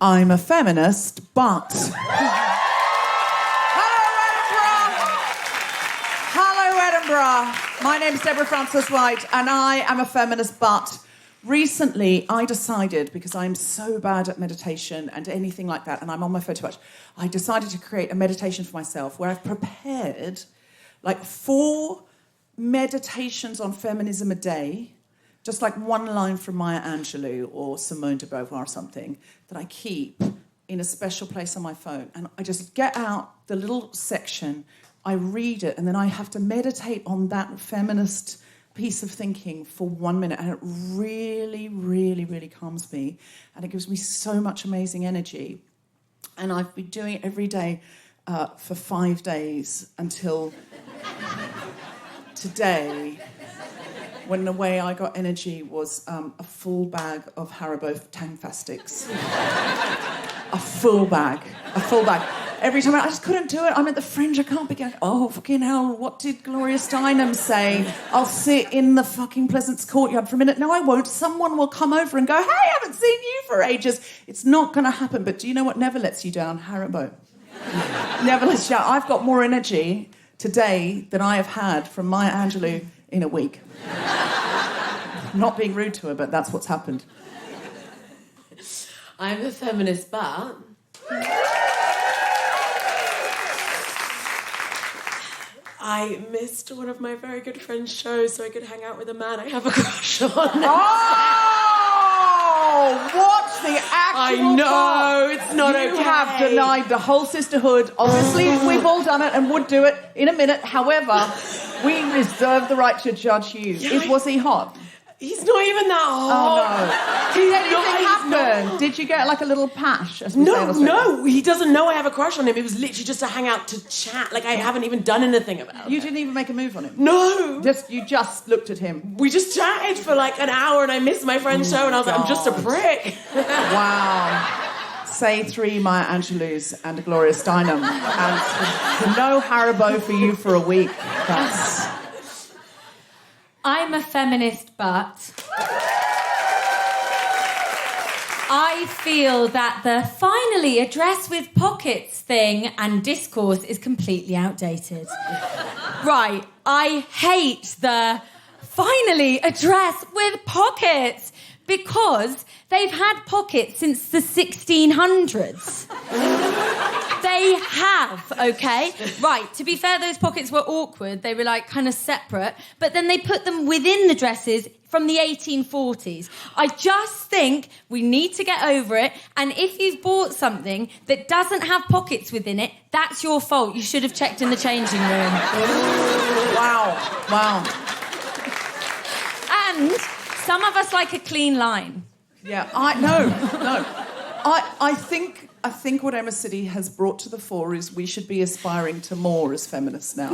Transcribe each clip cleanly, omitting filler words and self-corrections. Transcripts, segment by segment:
I'm a feminist, but... Hello, Edinburgh. My name's Deborah Frances-White, and I am a feminist, but recently I decided, because I'm so bad at meditation and anything like that, and I'm on my phone too much, I decided to create a meditation for myself where I've prepared like 4 meditations on feminism a day, just like one line from Maya Angelou or Simone de Beauvoir or something, that I keep in a special place on my phone. And I just get out the little section, I read it, and then I have to meditate on that feminist piece of thinking for 1 minute. And it really, really, really calms me. And it gives me so much amazing energy. And I've been doing it every day for 5 days until today, when the way I got energy was a full bag of Haribo Tangfa sticks. A full bag. Every time I just couldn't do it. I'm at the Fringe, I can't be going, oh, fucking hell, what did Gloria Steinem say? I'll sit in the fucking Pleasance courtyard for a minute. No, I won't. Someone will come over and go, hey, I haven't seen you for ages. It's not going to happen. But do you know what never lets you down? Haribo. Never lets you down. I've got more energy today than I have had from Maya Angelou in a week. Not being rude to her, but that's what's happened. I'm a feminist, but... I missed one of my very good friend's shows so I could hang out with a man I have a crush on. Oh! What's the actual I know, fault? it's not You okay. have denied the whole sisterhood. Obviously, we've all done it and would do it in a minute. However, we reserve the right to judge you. Yeah, Was he hot? He's not even that hot. Did anything happen? Did you get like a little pash? As we say in Australia? No, he doesn't know I have a crush on him. It was literally just to hang out to chat. Like, I haven't even done anything about it. You didn't even make a move on him? No. You just looked at him? We just chatted for like an hour and I missed my friend's show and I was like, I'm just a prick. Wow. Say 3 Maya Angelou's and a Gloria Steinem. And no Haribo for you for a week. That's... I'm a feminist, but I feel that the finally a dress with pockets thing and discourse is completely outdated. Right, I hate the finally a dress with pockets because they've had pockets since the 1600s. They have, okay? Right, to be fair, those pockets were awkward. They were, like, kind of separate. But then they put them within the dresses from the 1840s. I just think we need to get over it. And if you've bought something that doesn't have pockets within it, that's your fault. You should have checked in the changing room. Wow. And some of us like a clean line. Yeah, no. I think what Emma Sidi has brought to the fore is we should be aspiring to more as feminists now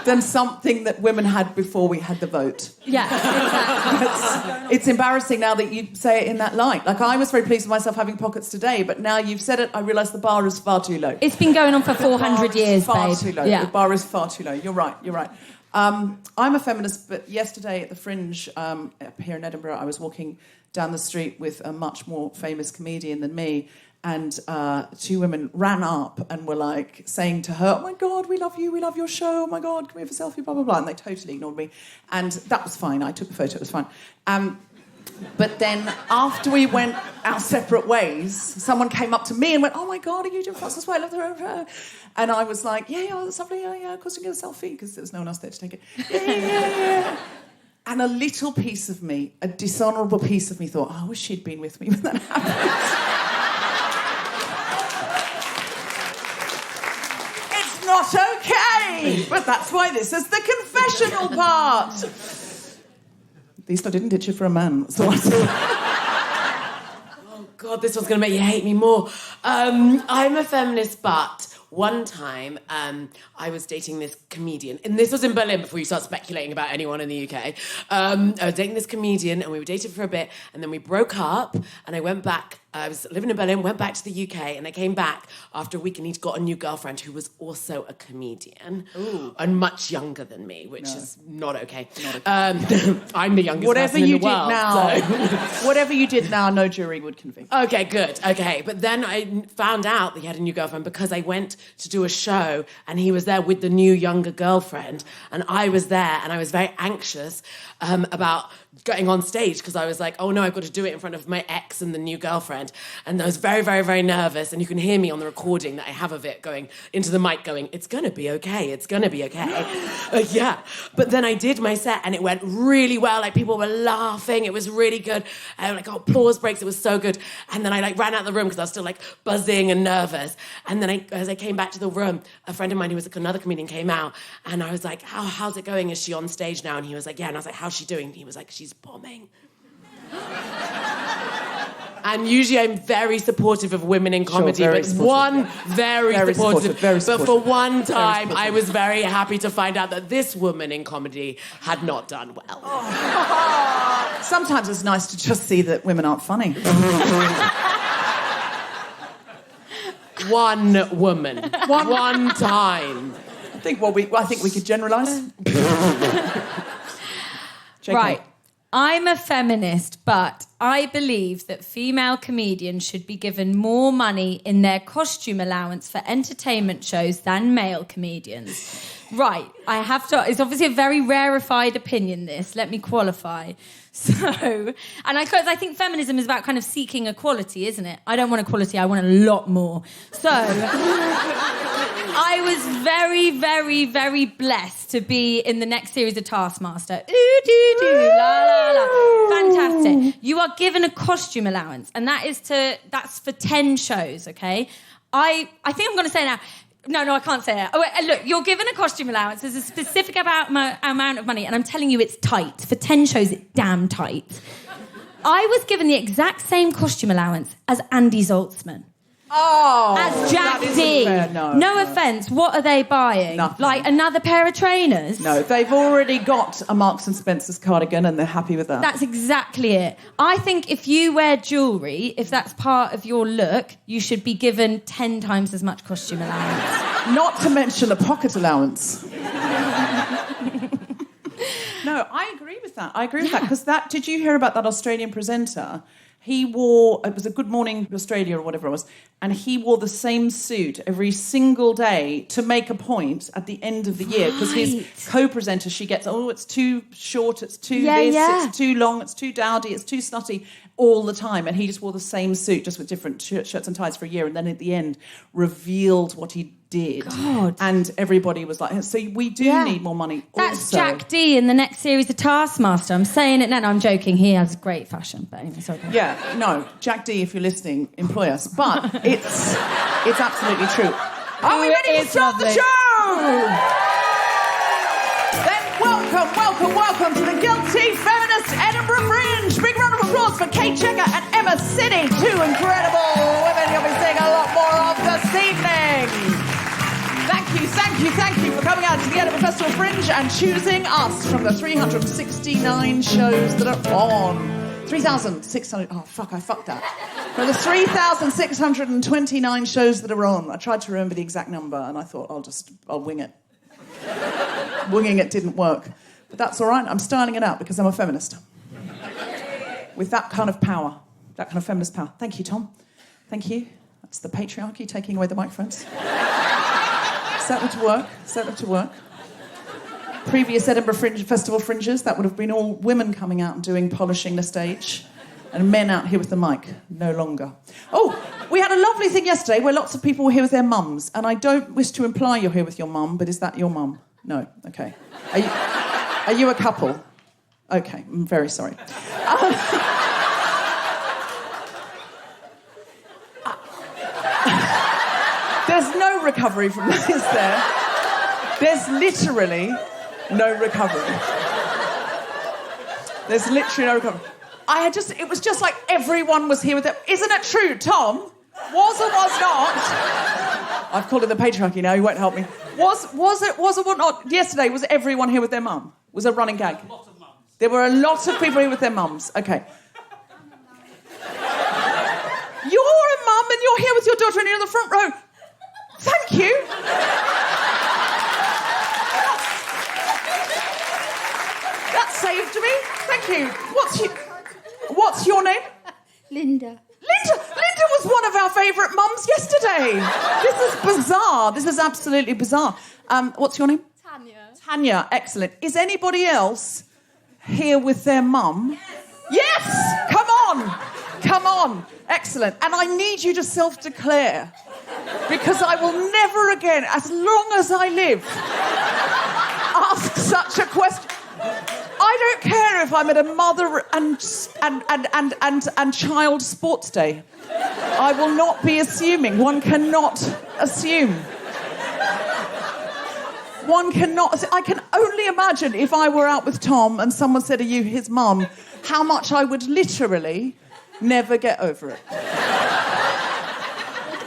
than something that women had before we had the vote. Yeah, exactly. It's embarrassing now that you say it in that light. Like, I was very pleased with myself having pockets today, but now you've said it, I realise the bar is far too low. It's been going on for 400 years, far babe. Too low. Yeah. The bar is far too low. You're right. I'm a feminist, but yesterday at the Fringe up here in Edinburgh, I was walking down the street with a much more famous comedian than me, and 2 women ran up and were like saying to her, oh my God, we love you, we love your show, oh my God, can we have a selfie, blah, blah, blah. And they totally ignored me. And that was fine. I took the photo, it was fine. But then after we went our separate ways, someone came up to me and went, oh my God, are you doing Frances White? I love her. And I was like, yeah, that's lovely, yeah, of course we can get a selfie, because there was no one else there to take it. Yeah. And a little piece of me, a dishonourable piece of me thought, oh, I wish she'd been with me when that happened. It's not okay! But that's why this is the confessional part. At least I didn't ditch you for a man. That's what I thought. Oh, God, this one's going to make you hate me more. I'm a feminist, but one time I was dating this comedian, and this was in Berlin before you start speculating about anyone in the UK. I was dating this comedian, and we were dating for a bit, and then we broke up, and I went back. I was living in Berlin, went back to the UK, and I came back after a week, and he'd got a new girlfriend who was also a comedian. Ooh. And much younger than me, which is not okay. I'm the youngest Whatever person in you the world. did now, So. whatever you did now, no jury would convict. Okay, good. Okay, but then I found out that he had a new girlfriend because I went to do a show and he was there with the new younger girlfriend, and I was there, and I was very anxious about getting on stage because I was like, oh no, I've got to do it in front of my ex and the new girlfriend, and I was very, very, very nervous, and you can hear me on the recording that I have of it going into the mic going, it's gonna be okay, it's gonna be okay. Yeah, but then I did my set and it went really well, like people were laughing, it was really good, and like applause breaks, it was so good, and then I like ran out of the room because I was still like buzzing and nervous, and then as I came back to the room, a friend of mine who was another comedian came out, and I was like, how's it going, is she on stage now? And he was like, yeah, and I was like, how's she doing? And he was like, she's bombing. And usually I'm very supportive of women in comedy, very but supportive, very supportive. Very supportive. But for one time, I was very happy to find out that this woman in comedy had not done well. Oh. Sometimes it's nice to just see that women aren't funny. One woman. One time. I think we could generalise. Right. I'm a feminist, but I believe that female comedians should be given more money in their costume allowance for entertainment shows than male comedians. Right, I have to... It's obviously a very rarefied opinion, this. Let me qualify. So... I think feminism is about kind of seeking equality, isn't it? I don't want equality, I want a lot more. So... I was very, very, very blessed to be in the next series of Taskmaster. Ooh, doo, doo, la, la, la. Fantastic. You are given a costume allowance, and that's for 10 shows, okay? I think I'm going to say now... No, I can't say that. Oh, wait, look, you're given a costume allowance. There's a specific amount of money, and I'm telling you it's tight. For 10 shows, it's damn tight. I was given the exact same costume allowance as Andy Zaltzman. Oh, as Jack D. No offence, what are they buying? Nothing. Like another pair of trainers? No, they've already got a Marks and Spencer's cardigan and they're happy with that. That's exactly it. I think if you wear jewellery, if that's part of your look, you should be given 10 times as much costume allowance. Not to mention a pocket allowance. No, I agree with that. Because did you hear about that Australian presenter? He wore, it was a Good Morning Australia or whatever it was, and he wore the same suit every single day to make a point at the end of the year, because his co-presenter, she gets, it's too short, it's too it's too long, it's too dowdy, it's too slutty, all the time. And he just wore the same suit, just with different shirts and ties for a year, and then at the end revealed what he did. God. And everybody was like, so we do need more money. That's also. Jack D in the next series of Taskmaster. I'm saying it now. No, I'm joking. He has great fashion. But anyway, sorry. Yeah, no, Jack D, if you're listening, employ us. But it's absolutely true. Are we ready to start the show? Then welcome to the Guilty Feminist Edinburgh Fringe. Big round of applause for Kate Cheka and Emma Sidi, two incredible women you'll be seeing a lot more of this evening. Thank you for coming out to the Edinburgh Festival Fringe and choosing us from the 369 shows that are on. 3,600... Oh, fuck, I fucked that. From the 3,629 shows that are on. I tried to remember the exact number and I thought, I'll wing it. Winging it didn't work. But that's all right. I'm styling it out because I'm a feminist. With that kind of power. That kind of feminist power. Thank you, Tom. Thank you. That's the patriarchy taking away the microphones. Set them to work. Previous Edinburgh Festival Fringes, that would have been all women coming out and polishing the stage, and men out here with the mic. No longer. Oh, we had a lovely thing yesterday where lots of people were here with their mums, and I don't wish to imply you're here with your mum, but is that your mum? No. Okay. Are you a couple? Okay. I'm very sorry. There's no recovery from this, is there? There's literally no recovery. There's literally no recovery. It was just like everyone was here with it. Isn't it true, Tom? Was or was not? I've called it the patriarchy now, you won't help me. Was it what not? Yesterday, was everyone here with their mum? Was a running gag? A lot of mums. There were a lot of people here with their mums. Okay. You're a mum and you're here with your daughter and you're in the front row. Thank you. That saved me. Thank you. What's your name? Linda. Linda was one of our favourite mums yesterday. This is bizarre. This is absolutely bizarre. What's your name? Tanya. Tanya. Excellent. Is anybody else here with their mum? Yes! Come on. Excellent. And I need you to self-declare, because I will never again, as long as I live, ask such a question. I don't care if I'm at a mother and child sports day. I will not be assuming. One cannot assume. One cannot. I can only imagine if I were out with Tom and someone said, "Are you his mum?" how much I would literally never get over it.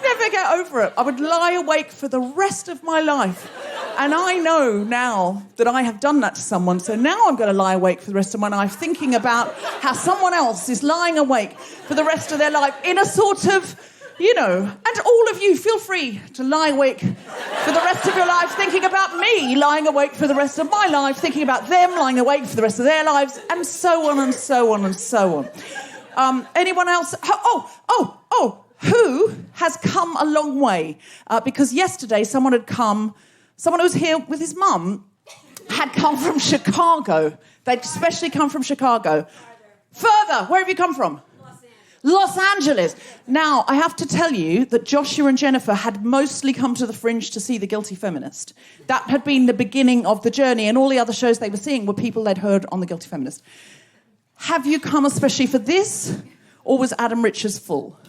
Never get over it. I would lie awake for the rest of my life. And I know now that I have done that to someone, so now I'm going to lie awake for the rest of my life thinking about how someone else is lying awake for the rest of their life in a sort of, and all of you, feel free to lie awake for the rest of your life thinking about me lying awake for the rest of my life, thinking about them lying awake for the rest of their lives, and so on and so on and so on. Anyone else? Who has come a long way? Because yesterday someone who was here with his mum had come from Chicago. They'd especially come from Chicago. Further. Where have you come from? Los Angeles. Now, I have to tell you that Joshua and Jennifer had mostly come to the Fringe to see The Guilty Feminist. That had been the beginning of the journey, and all the other shows they were seeing were people they'd heard on The Guilty Feminist. Have you come especially for this, or was Adam Richards full?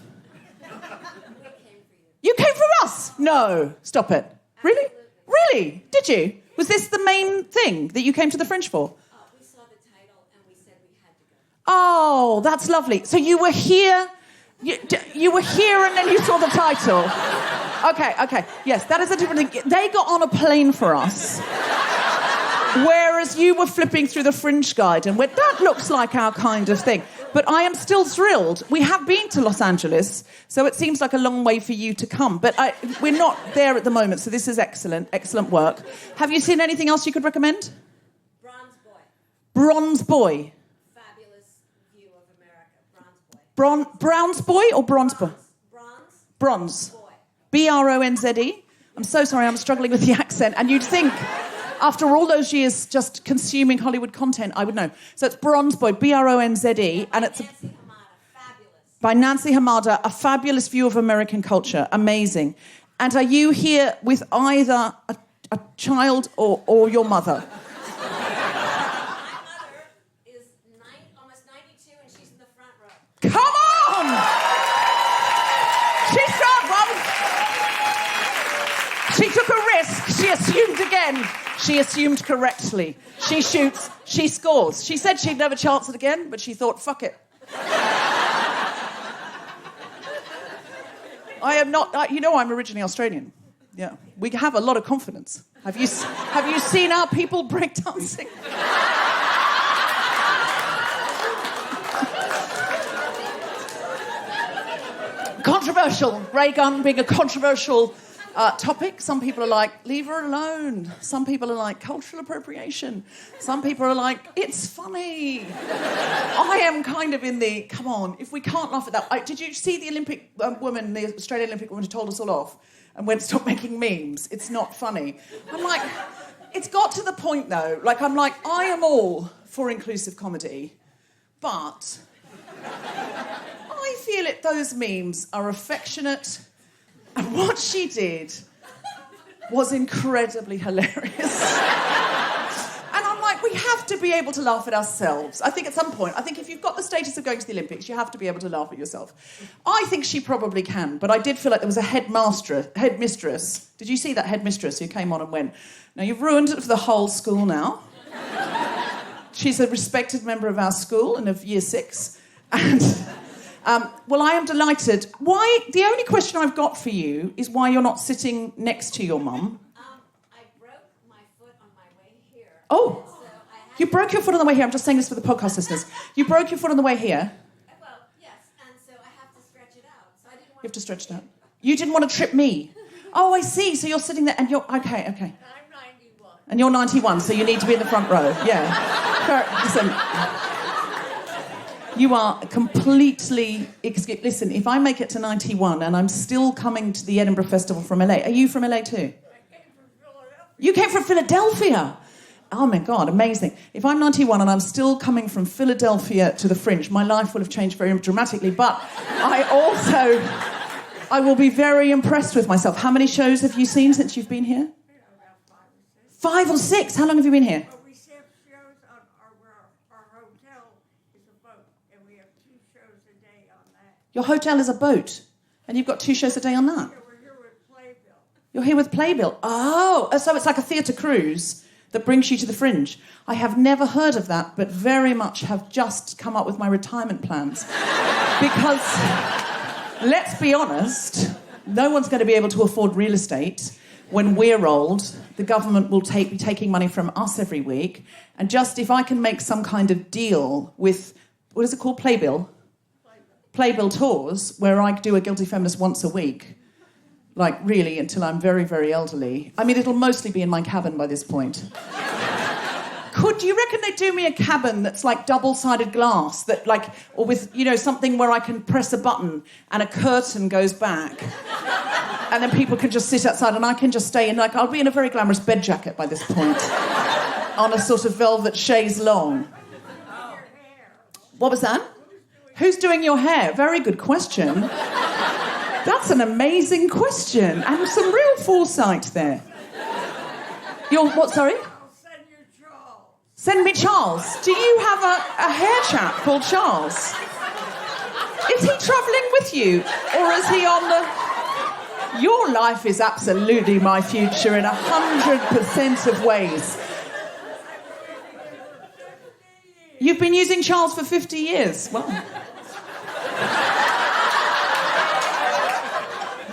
You came for us? No. Stop it. Really? Really? Did you? Was this the main thing that you came to the Fringe for? We saw the title and we said we had to go. Oh, that's lovely. So you were here, you were here and then you saw the title. Okay. Yes, that is a different thing. They got on a plane for us, whereas you were flipping through the Fringe guide and went, that looks like our kind of thing. But I am still thrilled. We have been to Los Angeles, so it seems like a long way for you to come. But we're not there at the moment, so this is excellent work. Have you seen anything else you could recommend? Bronze Boy. Bronze Boy. Fabulous view of America. Bronze Boy. Browns Boy or Bronze Boy? Bronze. Boy. Bronze. I'm so sorry, I'm struggling with the accent. And you'd think, after all those years just consuming Hollywood content, I would know. So it's Bronze Boy, Bronze, and it's by Nancy Hamada, a fabulous view of American culture. Amazing. And are you here with either a child or your mother? My mother is almost 92 and she's in the front row. Come on! She's strong, Mum. She took a risk. She assumed again. She assumed correctly. She shoots, she scores. She said she'd never chance it again, but she thought, fuck it. I am not... I'm originally Australian. Yeah. We have a lot of confidence. Have you seen our people breakdancing? Controversial. Ray Gunn being a controversial topic. Some people are like, leave her alone. Some people are like, cultural appropriation. Some people are like, it's funny. I am kind of in the, come on, if we can't laugh at that. Did you see the Olympic woman, the Australian Olympic woman who told us all off and went, stop making memes? It's not funny. I'm like, it's got to the point though. I am all for inclusive comedy, but I feel those memes are affectionate. And what she did was incredibly hilarious. And I'm like, we have to be able to laugh at ourselves. I think at some point, if you've got the status of going to the Olympics, you have to be able to laugh at yourself. I think she probably can, but I did feel like there was a headmistress. Did you see that headmistress who came on and went, now you've ruined it for the whole school now. She's a respected member of our school and of Year 6. Well, I am delighted. The only question I've got for you is why you're not sitting next to your mum. I broke my foot on my way here. Oh, So I had you broke your foot on the way here. I'm just saying this for the podcast listeners. You broke your foot on the way here. Well, yes, and so I have to stretch it out. So I didn't want You have to stretch it out. You didn't want to trip me. Oh, I see. So you're sitting there and you're... Okay. I'm 91. And you're 91, so you need to be in the front row. Yeah. Listen, you are completely... Listen, if I make it to 91 and I'm still coming to the Edinburgh Festival from LA... Are you from LA too? I came from Philadelphia. You came from Philadelphia? Oh, my God, amazing. If I'm 91 and I'm still coming from Philadelphia to the Fringe, my life will have changed very dramatically, but I will be very impressed with myself. How many shows have you seen since you've been here? About 5 or 6. How long have you been here? Well, we have shows on our hotel is a boat, and we have 2 shows a day on that. Your hotel is a boat, and you've got 2 shows a day on that. So we're here with Playbill. You're here with Playbill. Oh, so it's like a theatre cruise that brings you to the Fringe. I have never heard of that, but very much have just come up with my retirement plans. Because, let's be honest, no one's going to be able to afford real estate when we're old. The government will be taking money from us every week. And just if I can make some kind of deal with, what is it called, Playbill? Playbill tours, where I do a Guilty Feminist once a week. Like, really, until I'm very, very elderly. I mean, it'll mostly be in my cabin by this point. Do you reckon they'd do me a cabin that's like double-sided glass, that like, or with, something where I can press a button and a curtain goes back, and then people can just sit outside and I can just stay in, like, I'll be in a very glamorous bed jacket by this point, on a sort of velvet chaise longue. What was that? Who's doing your hair? Very good question. That's an amazing question, and some real foresight there. What, sorry? I'll send you Charles. Send me Charles. Do you have a hair chap called Charles? Is he travelling with you, or is he on the... Your life is absolutely my future in 100% of ways. You've been using Charles for 50 years. Well...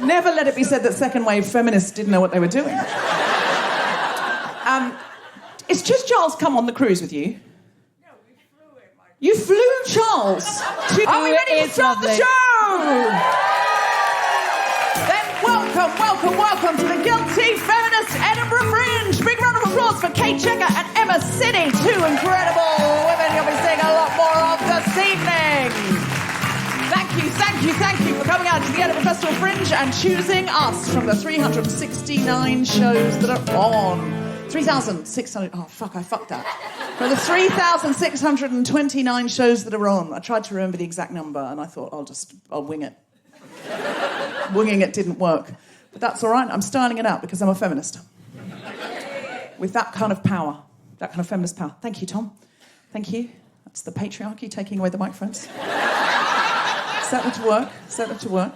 Never let it be said that second-wave feminists didn't know what they were doing. Is just Charles come on the cruise with you? No, we flew him. You flew Charles? Are we ready to start the show? Then welcome to the Guilty Feminist Edinburgh Fringe. Big round of applause for Cheka and Sidi, 2 incredible women you'll be seeing a lot more of this evening. Thank you for coming out to the Edinburgh Festival Fringe and choosing us from the 369 shows that are on. 3,600... Oh, fuck, I fucked that. From the 3,629 shows that are on. I tried to remember the exact number and I thought, I'll wing it. Winging it didn't work. But that's all right. I'm styling it out because I'm a feminist. With that kind of power. That kind of feminist power. Thank you, Tom. Thank you. That's the patriarchy taking away the microphones. Set them to work.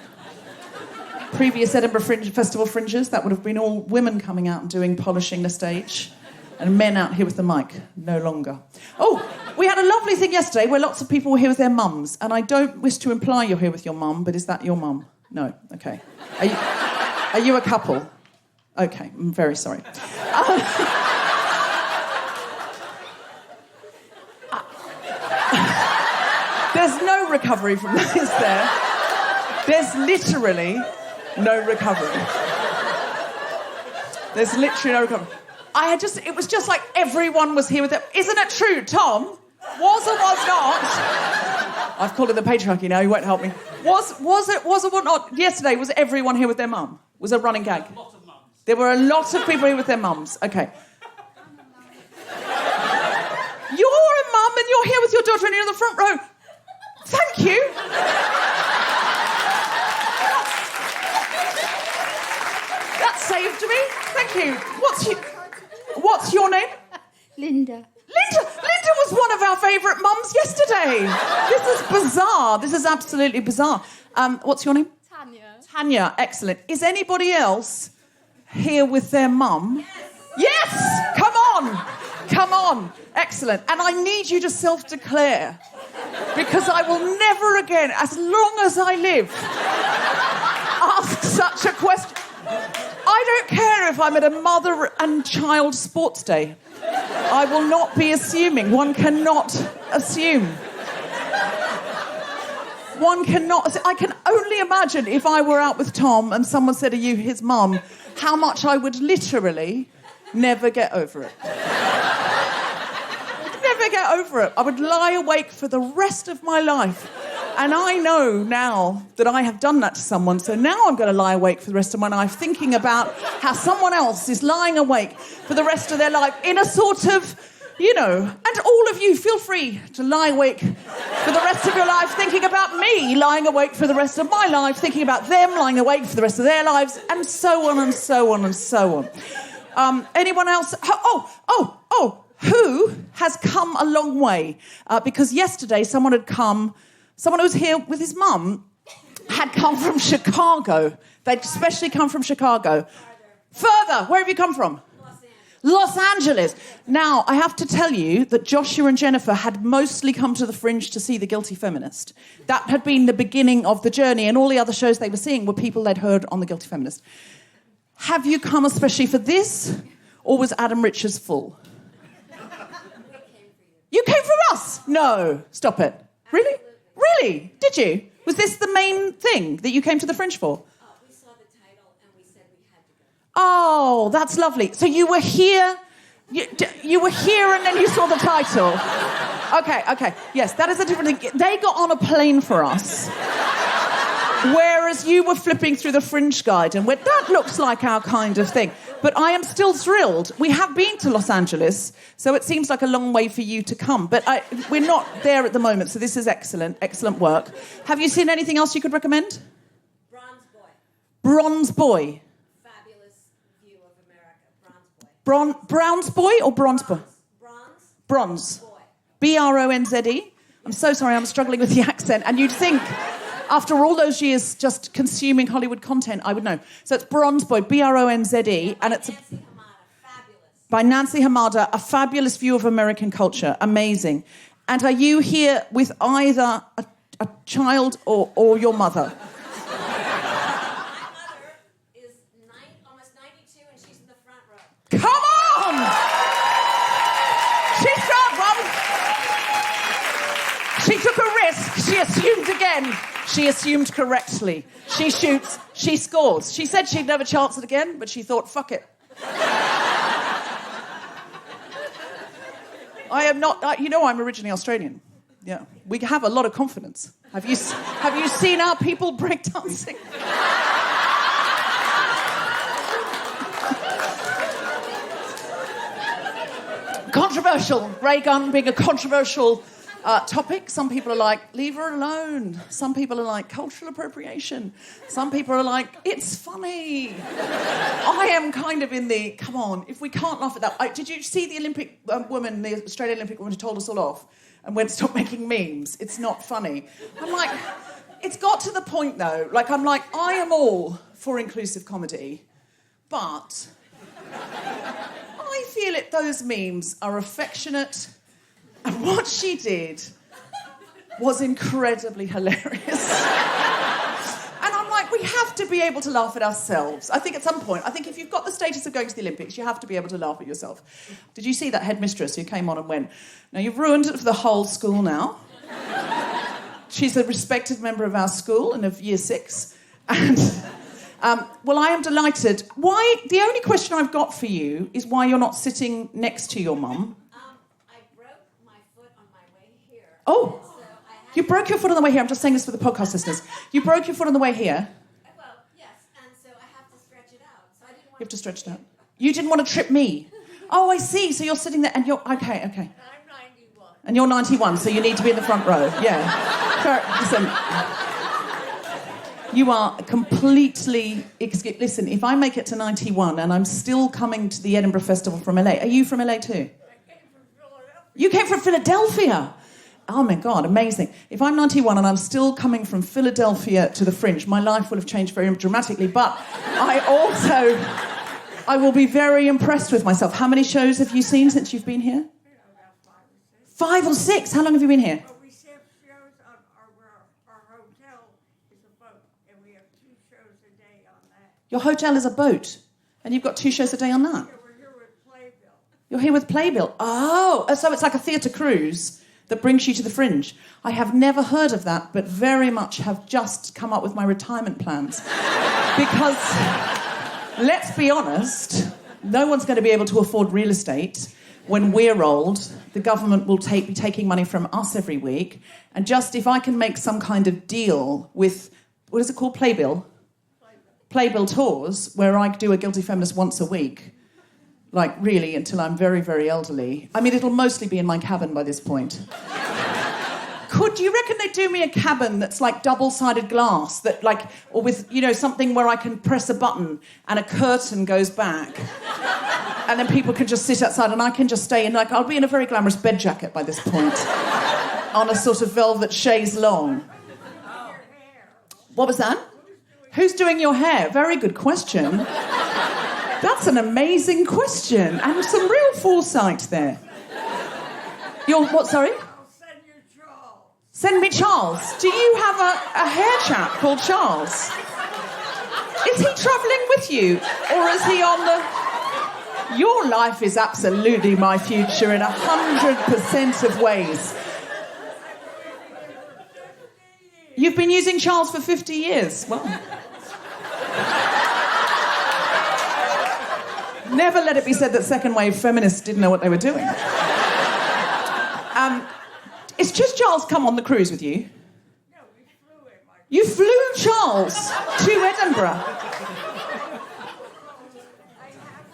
Previous Edinburgh Festival Fringes, that would have been all women coming out and polishing the stage, and men out here with the mic. No longer. Oh, we had a lovely thing yesterday where lots of people were here with their mums, and I don't wish to imply you're here with your mum, but is that your mum? No. Okay. Are you a couple? Okay. I'm very sorry. There's no recovery from that, is there? There's literally no recovery. There's literally no recovery. It was just like everyone was here with them. Isn't it true, Tom? Was or was not? I've called it the patriarchy now, he won't help me. Was or was not? Yesterday, was everyone here with their mum? Was a running gag? A lot of mums. There were a lot of people here with their mums. Okay. You're a mum and you're here with your daughter and you're in the front row. Thank you. That saved me. Thank you. What's your name? Linda. Linda was one of our favourite mums yesterday. This is bizarre. This is absolutely bizarre. What's your name? Tanya. Tanya. Excellent. Is anybody else here with their mum? Yes. Come on. Come on. Excellent. And I need you to self-declare, because I will never again, as long as I live, ask such a question. I don't care if I'm at a mother and child sports day. I will not be assuming. One cannot assume. One cannot... I can only imagine if I were out with Tom and someone said, are you his mum, how much I would literally never get over it. Never get over it. I would lie awake for the rest of my life. And I know now that I have done that to someone, so now I'm going to lie awake for the rest of my life thinking about how someone else is lying awake for the rest of their life in a sort of, you know, and all of you, feel free to lie awake for the rest of your life thinking about me lying awake for the rest of my life, thinking about them lying awake for the rest of their lives, and so on and so on and so on. Anyone else? Who has come a long way? Because yesterday someone who was here with his mum had come from Chicago. They'd especially come from Chicago. Further. Where have you come from? Los Angeles. Now, I have to tell you that Joshua and Jennifer had mostly come to the Fringe to see The Guilty Feminist. That had been the beginning of the journey, and all the other shows they were seeing were people they'd heard on The Guilty Feminist. Have you come especially for this, or was Adam Richards full? You came for us? No. Stop it. Really? Really? Did you? Was this the main thing that you came to the Fringe for? We saw the title and we said we had to go. Oh, that's lovely. So you were here... You were here and then you saw the title. Okay. Yes, that is a different thing. They got on a plane for us. Whereas you were flipping through the Fringe guide and went, that looks like our kind of thing. But I am still thrilled. We have been to Los Angeles, so it seems like a long way for you to come. But we're not there at the moment, so this is excellent work. Have you seen anything else you could recommend? Bronze Boy. Bronze Boy. Fabulous view of America. Bronze Boy or Bronze Boy? Bronze. Boy. Bronze. I'm so sorry, I'm struggling with the accent. And you'd think... After all those years just consuming Hollywood content, I would know. So it's Bronze Boy, Bronze, and it's by Nancy Hamada, a fabulous view of American culture. Amazing. And are you here with either a child or your mother? My mother is almost 92 and she's in the front row. Come on! She's got one. She took a risk. She assumed again. She assumed correctly. She shoots, she scores. She said she'd never chance it again, but she thought, fuck it. I am not... I'm originally Australian. Yeah. We have a lot of confidence. Have you seen our people breakdancing? Controversial. Ray gun being a controversial... topic. Some people are like, leave her alone. Some people are like, cultural appropriation. Some people are like, it's funny. I am kind of in the, come on, if we can't laugh at that. Did you see the Olympic woman, the Australian Olympic woman who told us all off and went, stop making memes? It's not funny. I'm like, it's got to the point though. I am all for inclusive comedy, but I feel those memes are affectionate. And what she did was incredibly hilarious. And I'm like, we have to be able to laugh at ourselves. I think at some point, if you've got the status of going to the Olympics, you have to be able to laugh at yourself. Did you see that headmistress who came on and went, now you've ruined it for the whole school now. She's a respected member of our school and of Year 6. And, well, I am delighted. The only question I've got for you is why you're not sitting next to your mum. Oh, you broke your foot on the way here. I'm just saying this for the podcast listeners. You broke your foot on the way here. Well, yes, and so I have to stretch it out. So I didn't want You have to stretch it out. You didn't want to trip me. Oh, I see. So you're sitting there and you're... Okay. I'm 91. And you're 91, so you need to be in the front row. Yeah. Listen, you are completely... Listen, if I make it to 91 and I'm still coming to the Edinburgh Festival from LA... Are you from LA too? I came from Philadelphia. You came from Philadelphia? Oh, my God, amazing. If I'm 91 and I'm still coming from Philadelphia to the Fringe, my life will have changed very dramatically. But I I will be very impressed with myself. How many shows have you seen since you've been here? About 5 or 6. 5 or 6? How long have you been here? But we have shows on our hotel is a boat, and we have 2 shows a day on that. Your hotel is a boat, and you've got 2 shows a day on that? Yeah, we're here with Playbill. You're here with Playbill. Oh, so it's like a theatre cruise that brings you to the Fringe. I have never heard of that, but very much have just come up with my retirement plans. Because, let's be honest, no one's going to be able to afford real estate when we're old. The government will be taking money from us every week. And just if I can make some kind of deal with, what is it called, Playbill? Playbill tours, where I do a Guilty Feminist once a week. Like, really, until I'm very, very elderly. I mean, it'll mostly be in my cabin by this point. Do you reckon they'd do me a cabin that's like double-sided glass, that like, or with, you know, something where I can press a button and a curtain goes back, and then people can just sit outside and I can just stay in, like, I'll be in a very glamorous bed jacket by this point, on a sort of velvet chaise longue. What was that? Who's doing your hair? Very good question. That's an amazing question, and some real foresight there. What, sorry? I'll send you Charles. Send me Charles. Do you have a hair chap called Charles? Is he travelling with you, or is he on the... Your life is absolutely my future in 100% of ways. You've been using Charles for 50 years. Well... Never let it be said that second wave feminists didn't know what they were doing. It's just Charles come on the cruise with you? No, we flew him. You flew Charles to Edinburgh? I have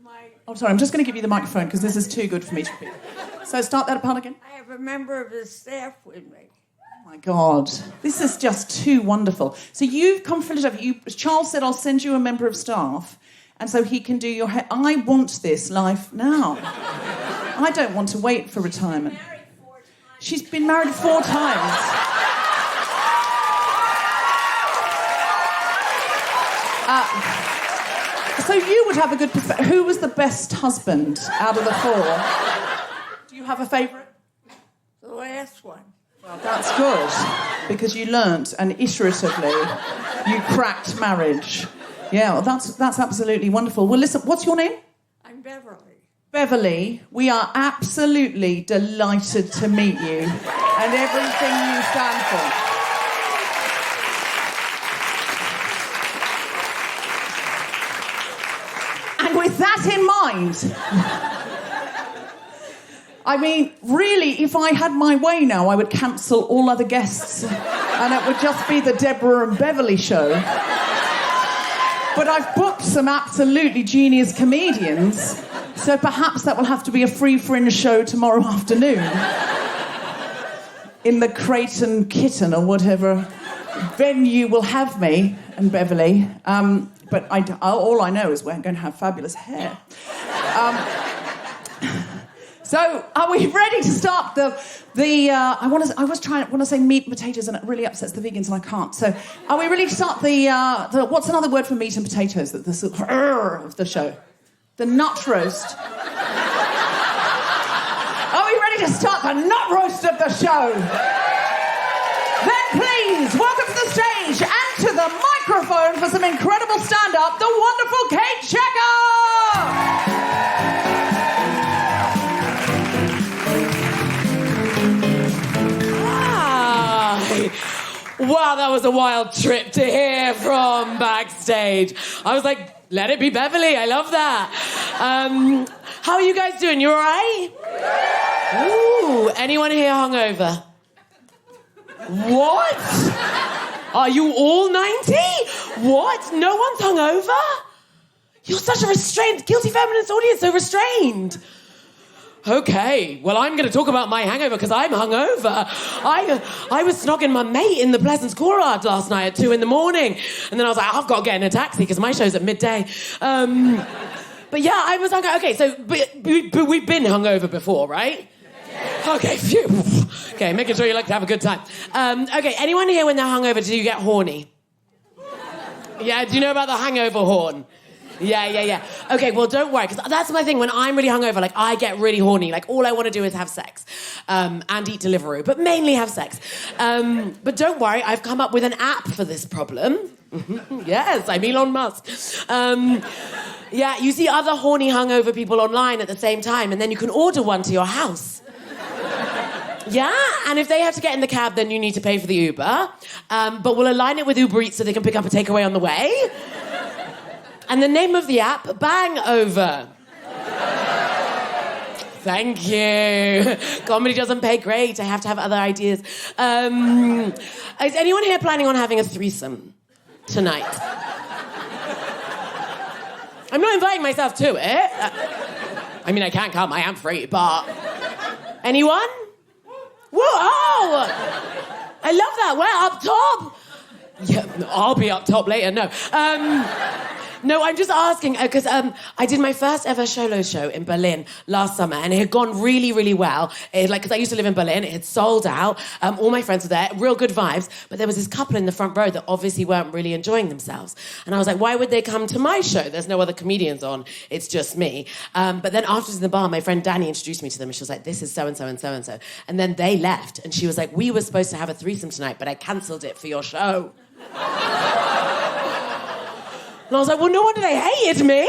my... Oh, sorry, I'm just going to give you the microphone because this is too good for me to repeat. So start that apart again. I have a member of the staff with me. Oh my God, this is just too wonderful. So you've come from Philadelphia. Charles said, I'll send you a member of staff, and so he can do your hair. I want this life now. I don't want to wait for retirement. She's been married 4 times. So you would have a good... Who was the best husband out of the 4? Do you have a favourite? The last one. Well, that's good, because you learnt, and iteratively, you cracked marriage. Yeah, well, that's absolutely wonderful. Well, listen, what's your name? I'm Beverly. Beverly, we are absolutely delighted to meet you and everything you stand for. And with that in mind, I mean, really, if I had my way now, I would cancel all other guests and it would just be the Deborah and Beverly show. But I've booked some absolutely genius comedians, so perhaps that will have to be a free Fringe show tomorrow afternoon in the Crate and Kitten or whatever venue will have me and Beverly. But all I know is we're going to have fabulous hair. So, are we ready to start I want to say meat and potatoes, and it really upsets the vegans, and I can't. So, are we ready to start the what's another word for meat and potatoes? The sort of the show, the nut roast. Are we ready to start the nut roast of the show? Then please welcome to the stage and to the microphone for some incredible stand-up, the wonderful Kate Cheka. Wow, that was a wild trip to hear from backstage. I was like, let it be Beverly. I love that. How are you guys doing? You all right? Ooh, anyone here hungover? What? Are you all 90? What? No one's hungover? You're such a restrained, guilty feminist audience, so restrained. Okay, well, I'm going to talk about my hangover because I'm hungover. I was snogging my mate in the Pleasance Courtyard last night at 2 a.m. And then I was like, I've got to get in a taxi because my show's at midday. But yeah, I was hungover. Okay, so but we've been hungover before, right? Okay, phew. Okay, making sure you like to have a good time. Okay, anyone here when they're hungover, do you get horny? Yeah, do you know about the hangover horn? Yeah. Okay, well, don't worry, because that's my thing. When I'm really hungover, like, I get really horny. Like, all I want to do is have sex and eat Deliveroo, but mainly have sex. But don't worry, I've come up with an app for this problem. Yes, I'm Elon Musk. Yeah, you see other horny hungover people online at the same time, and then you can order one to your house. Yeah, and if they have to get in the cab, then you need to pay for the Uber. But we'll align it with Uber Eats so they can pick up a takeaway on the way. And the name of the app, Bang Over. Thank you. Comedy doesn't pay great. I have to have other ideas. Is anyone here planning on having a threesome tonight? I'm not inviting myself to it. I mean, I can't come. I am free, but... Anyone? Whoa! I love that. We're up top. Yeah, I'll be up top later. No. No, I'm just asking because I did my first ever solo show in Berlin last summer, and it had gone really, really well. Because I used to live in Berlin, it had sold out. All my friends were there, real good vibes. But there was this couple in the front row that obviously weren't really enjoying themselves. And I was like, why would they come to my show? There's no other comedians on. It's just me. But then afterwards in the bar, my friend Danny introduced me to them, and she was like, this is so-and-so and so-and-so. And then they left, and she was like, we were supposed to have a threesome tonight, but I cancelled it for your show. And I was like, well, no wonder they hated me.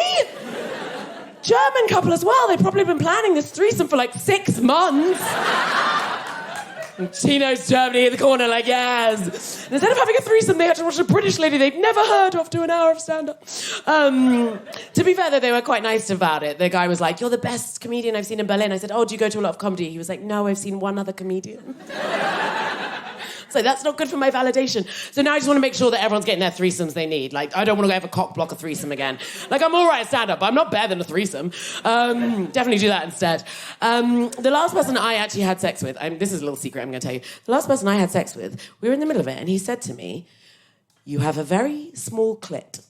German couple as well. They'd probably been planning this threesome for like 6 months. And Chino's Germany in the corner, like, yes. And instead of having a threesome, they had to watch a British lady they'd never heard of do an hour of stand-up. To be fair, though, they were quite nice about it. The guy was like, you're the best comedian I've seen in Berlin. I said, oh, do you go to a lot of comedy? He was like, no, I've seen one other comedian. So that's not good for my validation. So now I just want to make sure that everyone's getting their threesomes they need. Like, I don't want to go have a cock block a threesome again. Like, I'm all right at stand-up, but I'm not better than a threesome. Definitely do that instead. The last person I actually had sex with, this is a little secret I'm going to tell you. The last person I had sex with, we were in the middle of it, and he said to me, you have a very small clit.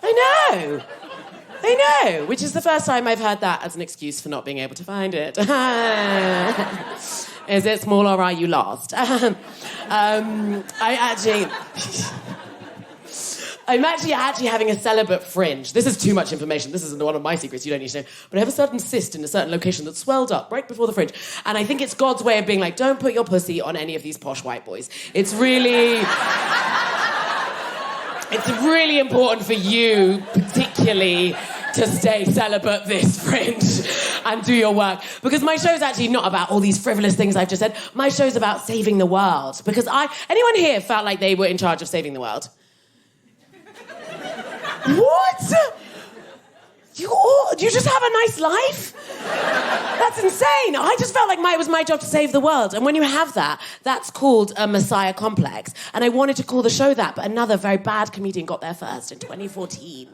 I know, which is the first time I've heard that as an excuse for not being able to find it. Is it small or are you lost? I'm actually having a celibate fringe. This is too much information. This isn't one of my secrets. You don't need to know. But I have a certain cyst in a certain location that swelled up right before the fringe. And I think it's God's way of being like, don't put your pussy on any of these posh white boys. It's really important for you, particularly, to stay celibate this fringe and do your work. Because my show's actually not about all these frivolous things I've just said. My show's about saving the world. Because anyone here felt like they were in charge of saving the world? What? You just have a nice life? That's insane. I just felt like it was my job to save the world. And when you have that, that's called a messiah complex. And I wanted to call the show that, but another very bad comedian got there first in 2014.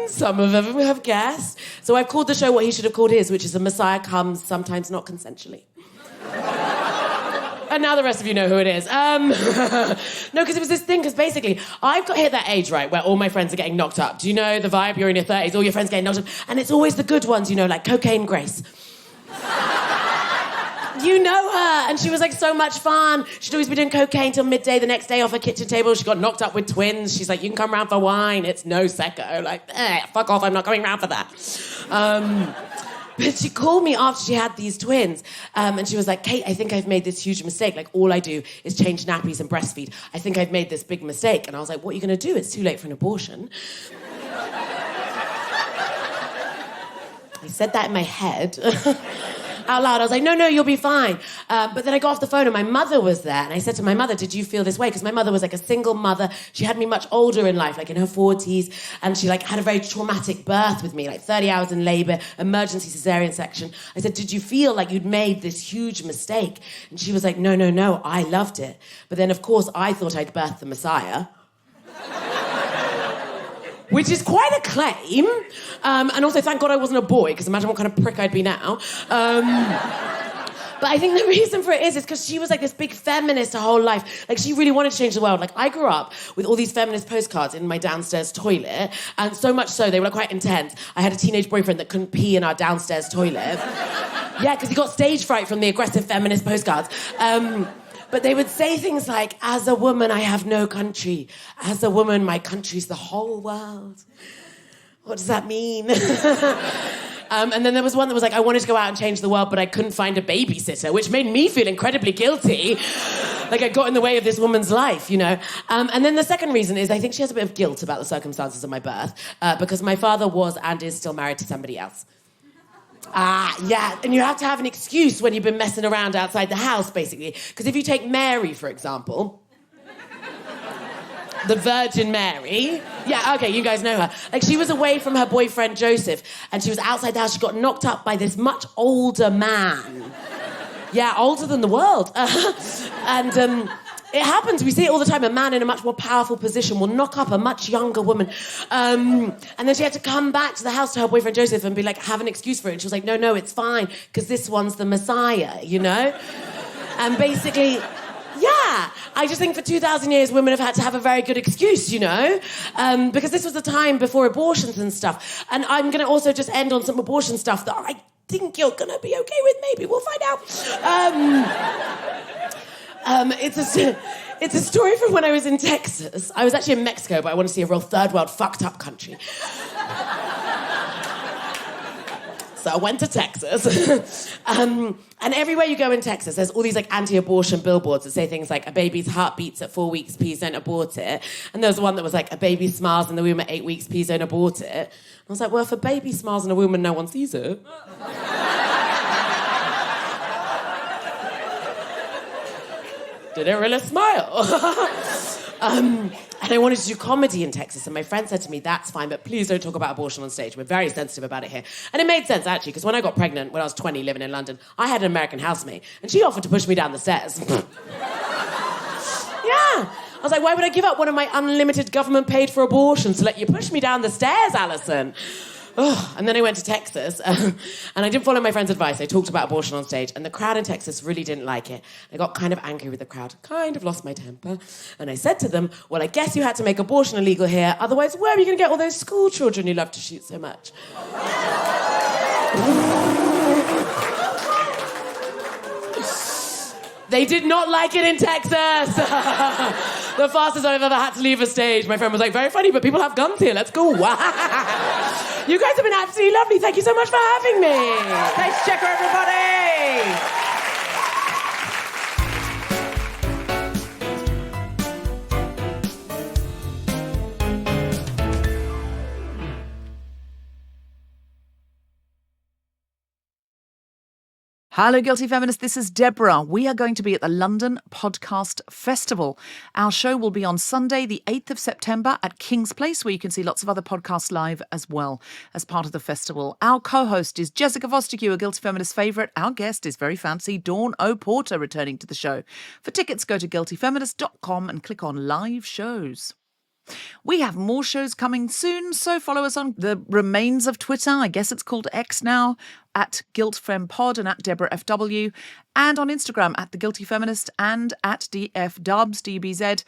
Some of them have guessed. So I've called the show what he should have called his, which is A Messiah Comes, Sometimes Not Consensually. And now the rest of you know who it is. No, because it was this thing, because basically, I've got hit that age, right, where all my friends are getting knocked up. Do you know the vibe? You're in your 30s, all your friends getting knocked up. And it's always the good ones, you know, like Cocaine Grace. You know her, and she was like so much fun. She'd always be doing cocaine till midday the next day off her kitchen table. She got knocked up with twins. She's like, you can come round for wine. It's no secco. Like, fuck off, I'm not coming round for that. But she called me after she had these twins, and she was like, Kate, I think I've made this huge mistake. Like, all I do is change nappies and breastfeed. I think I've made this big mistake. And I was like, what are you going to do? It's too late for an abortion. I said that in my head. Out loud, I was like, no, you'll be fine. But then I got off the phone and my mother was there. And I said to my mother, did you feel this way? Because my mother was like a single mother. She had me much older in life, like in her 40s. And she like had a very traumatic birth with me, like 30 hours in labour, emergency cesarean section. I said, did you feel like you'd made this huge mistake? And she was like, no, I loved it. But then, of course, I thought I'd birthed the Messiah. Which is quite a claim. And also, thank God I wasn't a boy, because imagine what kind of prick I'd be now. But I think the reason for it is because she was like this big feminist her whole life. Like, she really wanted to change the world. Like, I grew up with all these feminist postcards in my downstairs toilet, and so much so, they were quite intense. I had a teenage boyfriend that couldn't pee in our downstairs toilet. Yeah, because he got stage fright from the aggressive feminist postcards. But they would say things like, as a woman, I have no country. As a woman, my country's the whole world. What does that mean? And then there was one that was like, I wanted to go out and change the world, but I couldn't find a babysitter, which made me feel incredibly guilty. Like I got in the way of this woman's life, you know. And then the second reason is I think she has a bit of guilt about the circumstances of my birth, because my father was and is still married to somebody else. Yeah, and you have to have an excuse when you've been messing around outside the house, basically. Because if you take Mary, for example... the Virgin Mary. Yeah, okay, you guys know her. Like, she was away from her boyfriend, Joseph, and she was outside the house. She got knocked up by this much older man. Yeah, older than the world. And it happens. We see it all the time. A man in a much more powerful position will knock up a much younger woman. And then she had to come back to the house to her boyfriend, Joseph, and be like, have an excuse for it. And she was like, no, it's fine, because this one's the Messiah, you know? And basically... yeah, I just think for 2,000 years women have had to have a very good excuse, you know, because this was the time before abortions and stuff. And I'm going to also just end on some abortion stuff that I think you're going to be okay with. Maybe we'll find out. It's a story from when I was in Texas. I was actually in Mexico, but I want to see a real third world fucked up country. So I went to Texas, and everywhere you go in Texas, there's all these like anti-abortion billboards that say things like, a baby's heart beats at 4 weeks, please don't abort it. And there was one that was like, a baby smiles in the womb at 8 weeks, please don't abort it. And I was like, well, if a baby smiles in a womb and no one sees it... did it really smile? And I wanted to do comedy in Texas, and my friend said to me, that's fine, but please don't talk about abortion on stage. We're very sensitive about it here. And it made sense, actually, because when I got pregnant, when I was 20, living in London, I had an American housemate, and she offered to push me down the stairs. Yeah. I was like, why would I give up one of my unlimited government-paid for abortions to let you push me down the stairs, Alison? Oh, and then I went to Texas, and I didn't follow my friend's advice. I talked about abortion on stage, and the crowd in Texas really didn't like it. I got kind of angry with the crowd, kind of lost my temper, and I said to them, well, I guess you had to make abortion illegal here, otherwise where are you going to get all those school children you love to shoot so much? They did not like it in Texas. The fastest I've ever had to leave a stage. My friend was like, very funny, but people have guns here. Let's go. You guys have been absolutely lovely. Thank you so much for having me. Thanks, Cheka, everybody. Hello, Guilty Feminists. This is Deborah. We are going to be at the London Podcast Festival. Our show will be on Sunday, the 8th of September at King's Place, where you can see lots of other podcasts live as well as part of the festival. Our co-host is Jessica Fostekew, a Guilty Feminist favourite. Our guest is very fancy Dawn O'Porter, returning to the show. For tickets, go to guiltyfeminist.com and click on live shows. We have more shows coming soon, so follow us on the remains of Twitter, I guess it's called X now, at GuiltFemPod and at Deborah FW, and on Instagram at The Guilty Feminist and at DFDubs, DBZ.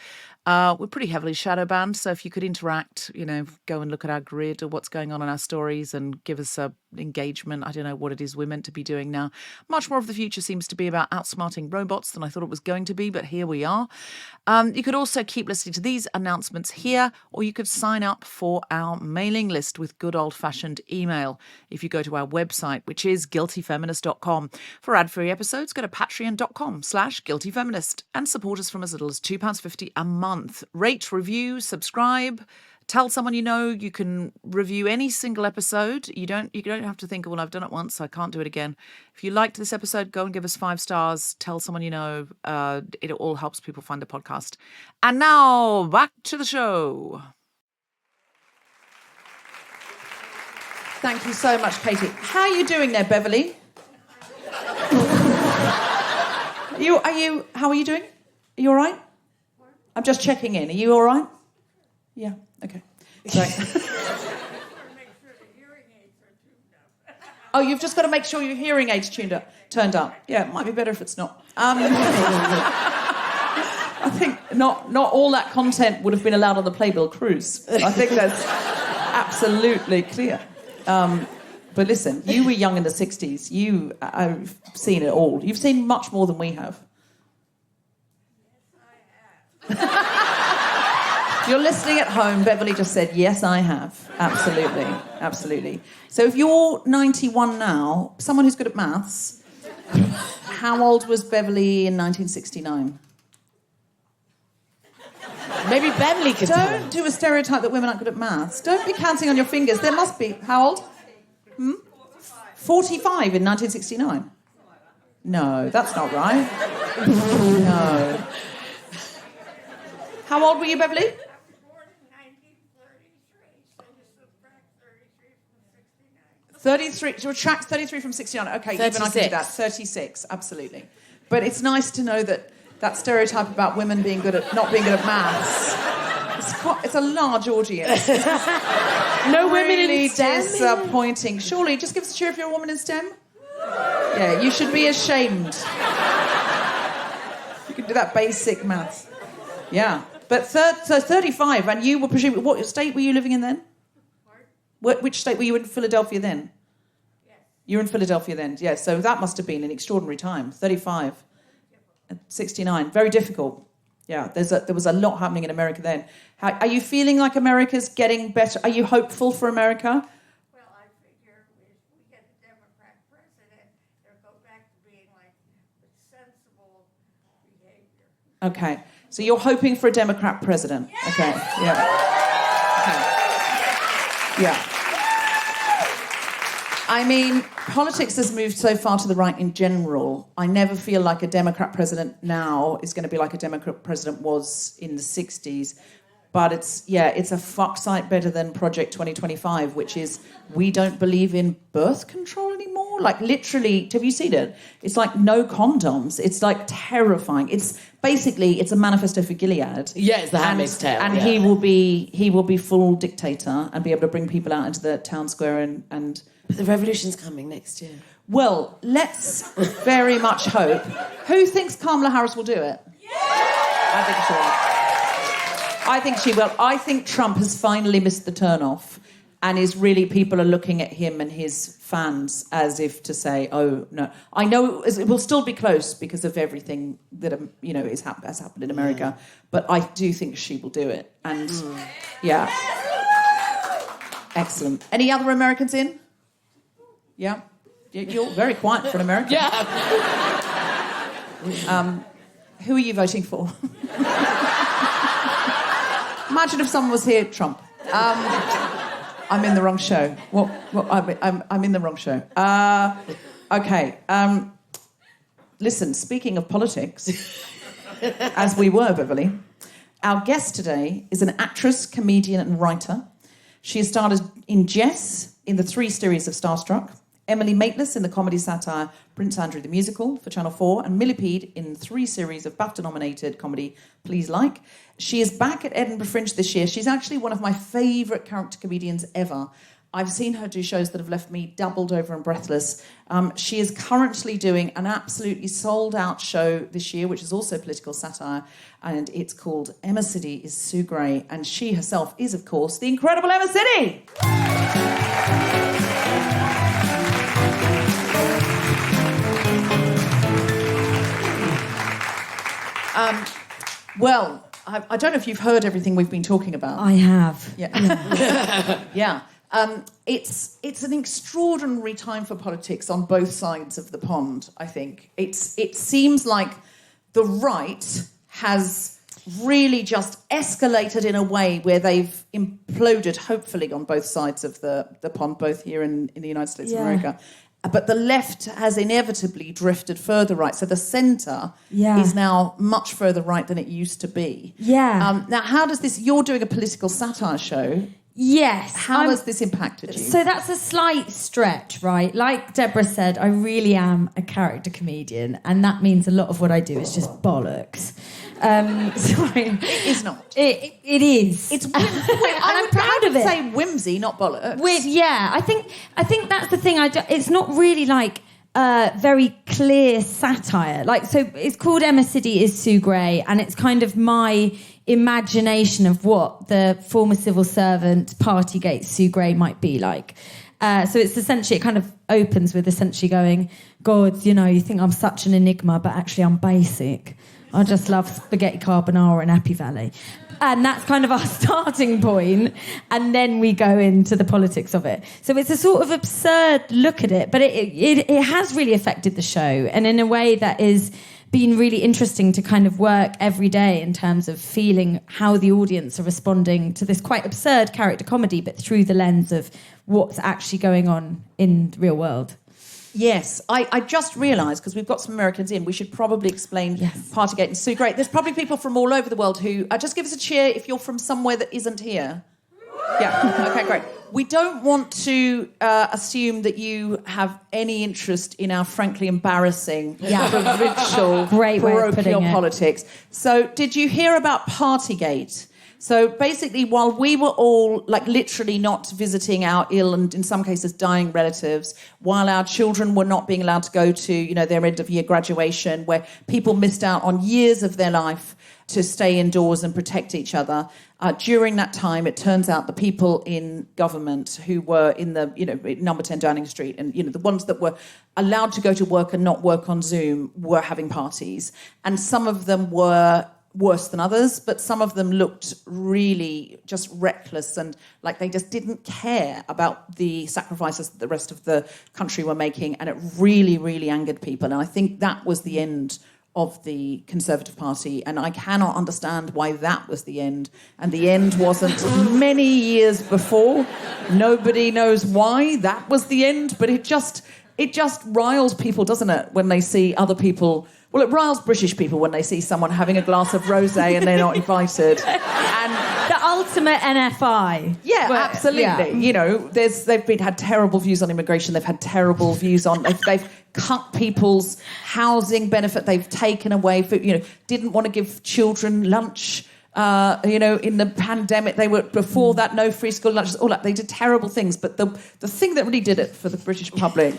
We're pretty heavily shadow banned, so if you could interact, you know, go and look at our grid or what's going on in our stories and give us a engagement. I don't know what it is we're meant to be doing now. Much more of the future seems to be about outsmarting robots than I thought it was going to be, but here we are. You could also keep listening to these announcements here, or you could sign up for our mailing list with good old-fashioned email if you go to our website, which is guiltyfeminist.com. For ad-free episodes, go to patreon.com/guiltyfeminist and support us from as little as £2.50 a month. Rate, review, subscribe. Tell someone you know. You can review any single episode. You don't have to think, well, I've done it once, so I can't do it again. If you liked this episode, go and give us 5 stars. Tell someone you know. It all helps people find the podcast. And now, back to the show. Thank you so much, Katie. How are you doing there, Beverly? How are you doing? Are you all right? I'm just checking in. Are you all right? Yeah. Okay. Great. Oh, you've just got to make sure your hearing aids turned up. Yeah, it might be better if it's not. I think not all that content would have been allowed on the Playbill cruise. I think that's absolutely clear. But listen, you were young in the 60s. I've seen it all. You've seen much more than we have. You're listening at home. Beverly just said, yes, I have. Absolutely. Absolutely. So if you're 91 now, someone who's good at maths, how old was Beverly in 1969? Maybe Beverly could Don't do a stereotype that women aren't good at maths. Don't be counting on your fingers. There must be... How old? 45 in 1969? No, that's not right. No. How old were you, Beverly? Born in 1933, so you subtract 33 from 69. 33, so subtract 33 from 69. Okay, even I can do 36. that. 36, absolutely. But it's nice to know that stereotype about women being good at not being good at maths, it's a large audience. No women Really in STEM. disappointing. Surely, just give us a cheer if you're a woman in STEM. Yeah, you should be ashamed. You can do that basic maths. Yeah. But so 35, and you were presumably... What state were you living in then? Which state were you in? Philadelphia then? Yes. You were in Philadelphia then, yeah. So that must have been an extraordinary time. 35, 69, very difficult. Yeah, there was a lot happening in America then. Are you feeling like America's getting better? Are you hopeful for America? Well, I figure if we get a Democrat president, they'll go back to being like with sensible behavior. Okay, so you're hoping for a Democrat president. Yes! Okay, yeah. Okay. Yeah. I mean, politics has moved so far to the right in general. I never feel like a Democrat president now is going to be like a Democrat president was in the 60s. But it's a fuck sight better than Project 2025, which is we don't believe in birth control anymore. Like, literally, have you seen it? It's like no condoms. It's like terrifying. It's a manifesto for Gilead. Yeah, it's the Handmaid's Tale. And yeah. he will be full dictator and be able to bring people out into the town square and But the revolution's coming next year. well, let's very much hope. Who thinks Kamala Harris will do it? I think she will. I think she will. I think Trump has finally missed the turn-off and is really... People are looking at him and his fans as if to say, oh, no. I know it will still be close because of everything that, has happened in America, but I do think she will do it. And, yeah. Excellent. Any other Americans in? Yeah? You're very quiet for an American. Yeah. Who are you voting for? Imagine if someone was here, Trump. I'm in the wrong show. I'm in the wrong show. Okay. Listen, speaking of politics, as we were, Beverly, our guest today is an actress, comedian and writer. She has starred in Jess in the 3 series of Starstruck, Emily Maitlis in the comedy satire Prince Andrew the Musical for Channel 4, and Millipede in 3 series of BAFTA-nominated comedy Please Like. She is back at Edinburgh Fringe this year. She's actually one of my favourite character comedians ever. I've seen her do shows that have left me doubled over and breathless. She is currently doing an absolutely sold-out show this year, which is also political satire, and it's called Emma Sidi is Sue Gray, and she herself is, of course, the incredible Emma Sidi! Well, I don't know if you've heard everything we've been talking about. I have. Yeah. Yeah. It's an extraordinary time for politics on both sides of the pond, I think. It seems like the right has really just escalated in a way where they've imploded, hopefully, on both sides of the pond, both here in the United States of America. But the left has inevitably drifted further right. So the centre is now much further right than it used to be. Yeah. Now, how does this... You're doing a political satire show. Yes. How has this impacted you? So that's a slight stretch, right? Like Deborah said, I really am a character comedian, and that means a lot of what I do is just bollocks. Sorry. It is not. It is. It's I'm proud of it. Say whimsy, not bollocks. I think that's the thing. It's not really like very clear satire. Like, so it's called Emma Sidi is Sue Gray, and it's kind of my imagination of what the former civil servant Partygate Sue Gray might be like. So it's essentially, it kind of opens with essentially going, God, you think I'm such an enigma, but actually I'm basic. I just love spaghetti carbonara and Happy Valley. And that's kind of our starting point, and then we go into the politics of it. So it's a sort of absurd look at it, but it has really affected the show, and in a way that is been really interesting to kind of work every day in terms of feeling how the audience are responding to this quite absurd character comedy, but through the lens of what's actually going on in the real world. Yes, I just realised, because we've got some Americans in, we should probably explain Partygate and Sue Gray. There's probably people from all over the world who... just give us a cheer if you're from somewhere that isn't here. Yeah, okay, great. We don't want to assume that you have any interest in our frankly embarrassing, provincial, parochial politics. So, did you hear about Partygate? So basically, while we were all literally not visiting our ill and in some cases dying relatives, while our children were not being allowed to go to, their end of year graduation, where people missed out on years of their life to stay indoors and protect each other, during that time, it turns out the people in government who were in the, number 10 Downing Street and, the ones that were allowed to go to work and not work on Zoom were having parties. And some of them were worse than others, but some of them looked really just reckless and like they just didn't care about the sacrifices that the rest of the country were making, and it really, really angered people. And I think that was the end of the Conservative Party, and I cannot understand why that was the end. And the end wasn't many years before. Nobody knows why that was the end, but it just riles people, doesn't it, when they see other people. Well, it riles British people when they see someone having a glass of rosé and they're not invited. And the ultimate NFI. Yeah, absolutely. Yeah. They've had terrible views on immigration. They've had terrible views on... They've cut people's housing benefit. They've taken away food. Didn't want to give children lunch. In the pandemic, they were before that no free school lunches. All that they did terrible things. But the thing that really did it for the British public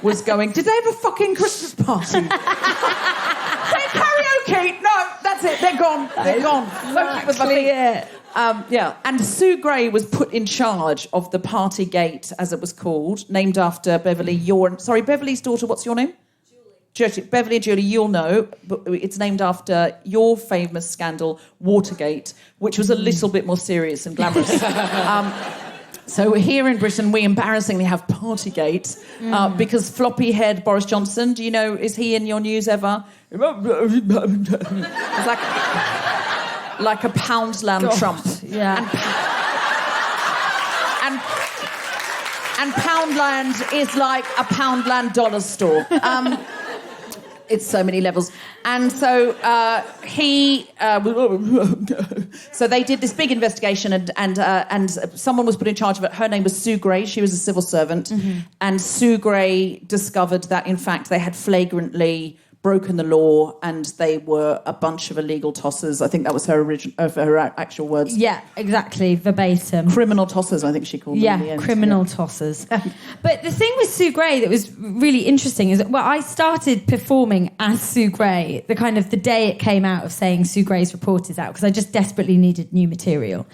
was going, did they have a fucking Christmas party? They karaoke? No, that's it. They're gone. They're gone. And Sue Gray was put in charge of the Partygate, as it was called, named after Beverly. Beverly's daughter. What's your name? Julie. Beverly and Julie, you'll know, but it's named after your famous scandal, Watergate, which was a little bit more serious and glamorous. So here in Britain, we embarrassingly have Partygate because floppy-haired Boris Johnson, do you know, is he in your news ever? It's like a Poundland Trump. Yeah. And Poundland is like a Poundland dollar store. It's so many levels. And so so they did this big investigation and someone was put in charge of it. Her name was Sue Gray. She was a civil servant. Mm-hmm. And Sue Gray discovered that, in fact, they had flagrantly broken the law and they were a bunch of illegal tossers. I think that was her actual words. Yeah, exactly, verbatim. Criminal tossers, I think she called them in the end. Criminal tossers. But the thing with Sue Gray that was really interesting is, I started performing as Sue Gray the day it came out of saying Sue Gray's report is out, because I just desperately needed new material.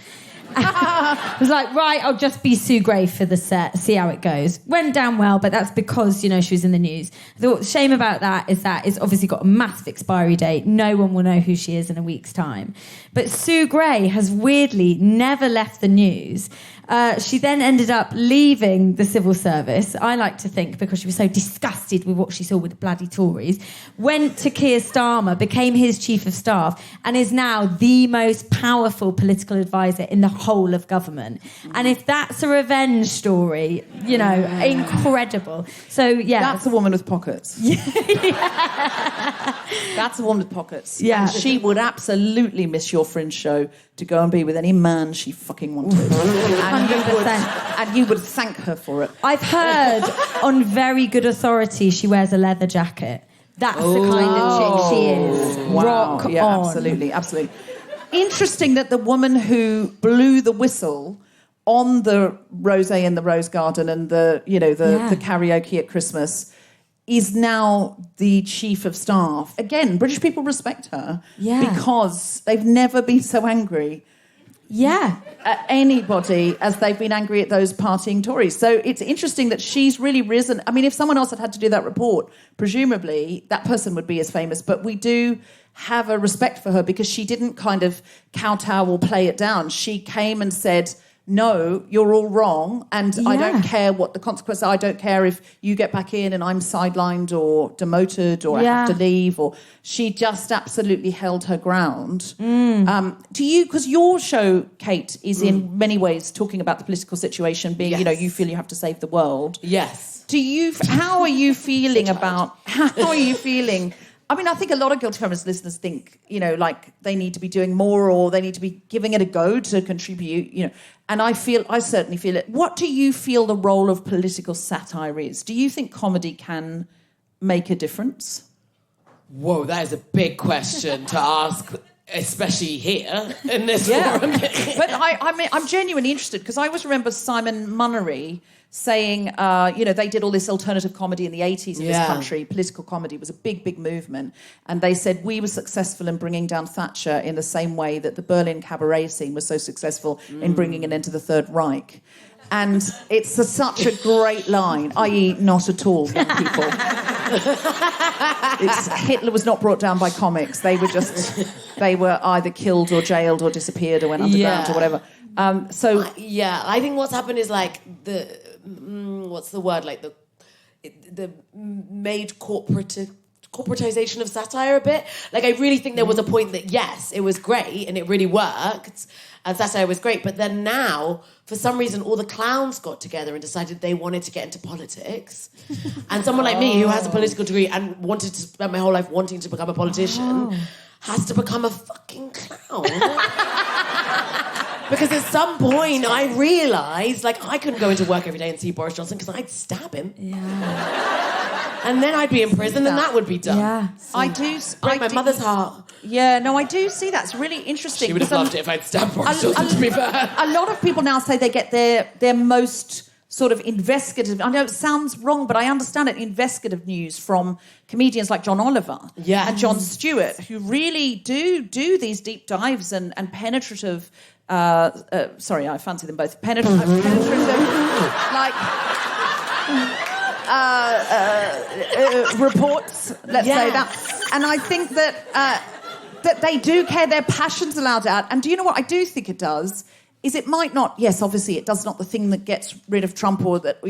I was like, right, I'll just be Sue Gray for the set, see how it goes. Went down well, but that's because, she was in the news. I thought the shame about that is that it's obviously got a massive expiry date. No one will know who she is in a week's time. But Sue Gray has weirdly never left the news. She then ended up leaving the civil service, I like to think, because she was so disgusted with what she saw with the bloody Tories, went to Keir Starmer, became his chief of staff, and is now the most powerful political advisor in the whole of government. And if that's a revenge story, incredible. So, yeah. That's a woman with pockets. Yeah. That's a woman with pockets. Yeah. And she would absolutely miss your Fringe show to go and be with any man she fucking wanted. And you would thank her for it. I've heard on very good authority she wears a leather jacket. That's the kind of chick she is. Wow. Rock on. Absolutely. Interesting that the woman who blew the whistle on the rosé in the Rose Garden and the karaoke at Christmas is now the chief of staff. Again, British people respect her because they've never been so angry Yeah. at anybody as they've been angry at those partying Tories. So it's interesting that she's really risen. I mean, if someone else had to do that report, presumably that person would be as famous. But we do have a respect for her because she didn't kind of kowtow or play it down. She came and said, no, you're all wrong, and I don't care what the consequences are. I don't care if you get back in and I'm sidelined or demoted or I have to leave. Or she just absolutely held her ground. Do you, because your show, Kate, is in many ways talking about the political situation, being, you know, you feel you have to save the world. Yes. How are you feeling about, how are you feeling? I mean, I think a lot of Guilty Feminist listeners think, you know, like they need to be doing more or they need to be giving it a go to contribute, you know. And I certainly feel it. What do you feel the role of political satire is? Do you think comedy can make a difference? Whoa, that is a big question to ask, especially here in this forum. But I'm genuinely interested because I always remember Simon Munnery saying, you know, they did all this alternative comedy in the 80s in this country. Political comedy was a big, big movement. And they said we were successful in bringing down Thatcher in the same way that the Berlin cabaret scene was so successful in bringing an end to the Third Reich. And it's such a great line, i.e. not at all, young people. Hitler was not brought down by comics. They were either killed or jailed or disappeared or went underground or whatever. I think what's happened is like what's the word? Like the made corporatization of satire a bit. Like I really think there was a point that yes, it was great and it really worked and satire was great, but then now for some reason all the clowns got together and decided they wanted to get into politics. And someone like me who has a political degree and wanted to spend my whole life wanting to become a politician has to become a fucking clown. Because at some point I realised, like, I couldn't go into work every day and see Boris Johnson because I'd stab him. Yeah. And then I'd be in prison and that would be done. Yeah. So break my mother's heart. Yeah, no, I do see that's really interesting. She would have loved it if I'd stabbed Boris Johnson, to be fair. A lot of people now say they get their most sort of investigative, I know it sounds wrong, but I understand it, investigative news from comedians like John Oliver and Jon Stewart, who really do these deep dives and penetrative... sorry, I fancy them both. Penetrative, like reports. Let's say that. And I think that that they do care. Their passion's allowed out. And do you know what I do think it does? Is it might not. Yes, obviously, it does not the thing that gets rid of Trump or that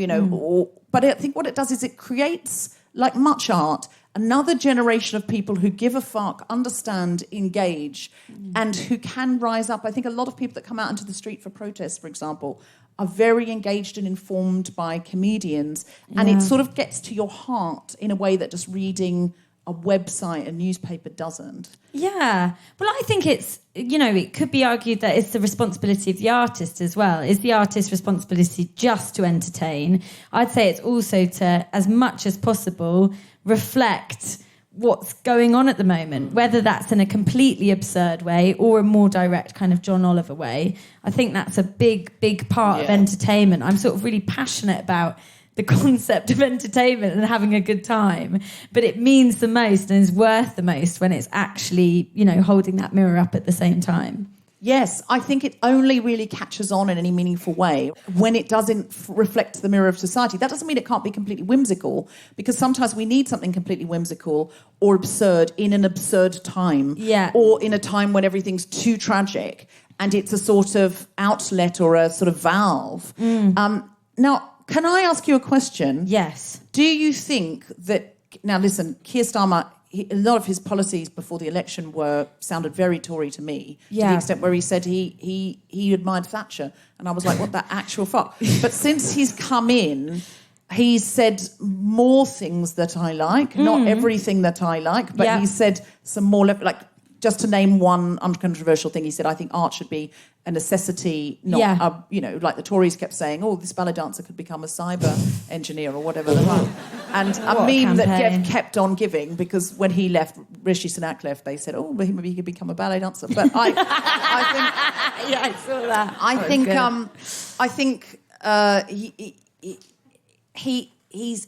but I think what it does is it creates, like much art, another generation of people who give a fuck, understand, engage, and who can rise up. I think a lot of people that come out into the street for protests, for example, are very engaged and informed by comedians, and it sort of gets to your heart in a way that just reading a website, a newspaper doesn't. Yeah. Well, I think it's, it could be argued that it's the responsibility of the artist as well. Is the artist's responsibility just to entertain? I'd say it's also to, as much as possible, reflect what's going on at the moment, whether that's in a completely absurd way or a more direct kind of John Oliver way. I think that's a big, big part of entertainment. I'm sort of really passionate about the concept of entertainment and having a good time, but it means the most and is worth the most when it's actually, holding that mirror up at the same time. Yes, I think it only really catches on in any meaningful way when it doesn't reflect the mirror of society. That doesn't mean it can't be completely whimsical, because sometimes we need something completely whimsical or absurd in an absurd time, or in a time when everything's too tragic, and it's a sort of outlet or a sort of valve. Now, can I ask you a question? Yes. Do you think that... Now, listen, Keir Starmer, a lot of his policies before the election sounded very Tory to me, to the extent where he said he admired Thatcher. And I was like, what the actual fuck? But since he's come in, he's said more things that I like, not everything that I like, but he said some more... just to name one uncontroversial thing, he said, I think art should be a necessity, not, like the Tories kept saying, this ballet dancer could become a cyber engineer or whatever. And a meme that kept on giving, because when he left, Rishi Sunak left, they said, maybe he could become a ballet dancer. But I think... I saw that. I think he's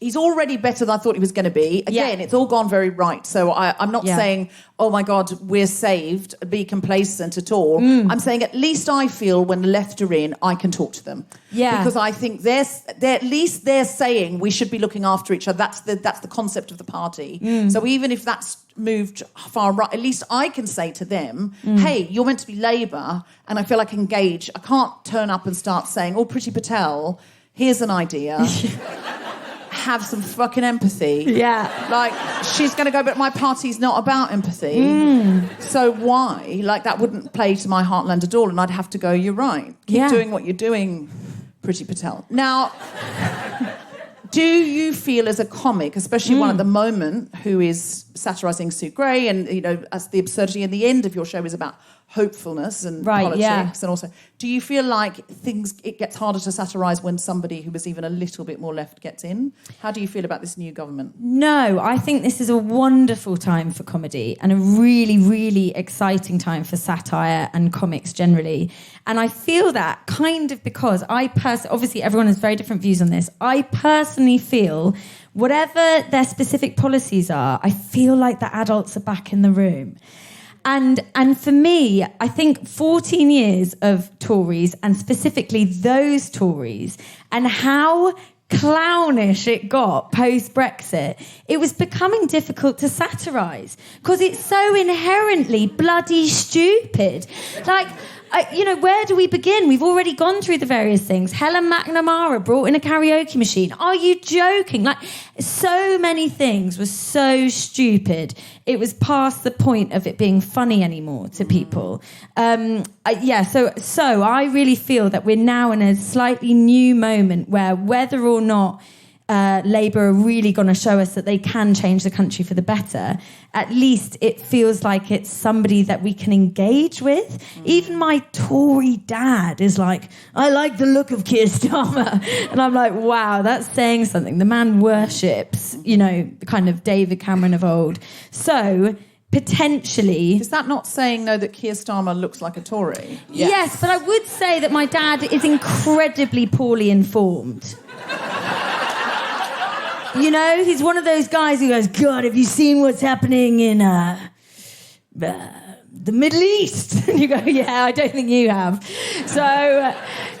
he's already better than I thought he was going to be. Again, it's all gone very right. So I'm not saying, oh my God, we're saved, be complacent at all. I'm saying at least I feel when the left are in, I can talk to them. Yeah. Because I think they're at least they're saying we should be looking after each other. That's the concept of the party. So even if that's moved far right, at least I can say to them, hey, you're meant to be Labour, and I feel like engage. I can't turn up and start saying, oh, Priti Patel, here's an idea. Have some fucking empathy. Yeah. Like, she's going to go, but my party's not about empathy. So why? Like, that wouldn't play to my heartland at all, and I'd have to go, you're right. Keep doing what you're doing, Priti Patel. Now, do you feel as a comic, especially one at the moment who is satirising Sue Gray, and, you know, as the absurdity in the end of your show is about hopefulness and politics, and also, do you feel like it gets harder to satirise when somebody who was even a little bit more left gets in? How do you feel about this new government? No, I think this is a wonderful time for comedy and a really, really exciting time for satire and comics generally. And I feel that kind of because obviously everyone has very different views on this. I personally feel whatever their specific policies are, I feel like the adults are back in the room. And for me, I think 14 years of Tories, and specifically those Tories, and how clownish it got post-Brexit, it was becoming difficult to satirise because it's so inherently bloody stupid. Like, where do we begin? We've already gone through the various things. Helen McNamara brought in a karaoke machine. Are you joking? Like, so many things were so stupid. It was past the point of it being funny anymore to people. So I really feel that we're now in a slightly new moment where whether or not Labour are really going to show us that they can change the country for the better, at least it feels like it's somebody that we can engage with. Even my Tory dad is like, I like the look of Keir Starmer. And I'm like, wow, that's saying something. The man worships, kind of David Cameron of old. So potentially... Is that not saying, though, that Keir Starmer looks like a Tory? Yes, but I would say that my dad is incredibly poorly informed. He's one of those guys who goes, God, have you seen what's happening in the Middle East? And you go, yeah, I don't think you have. So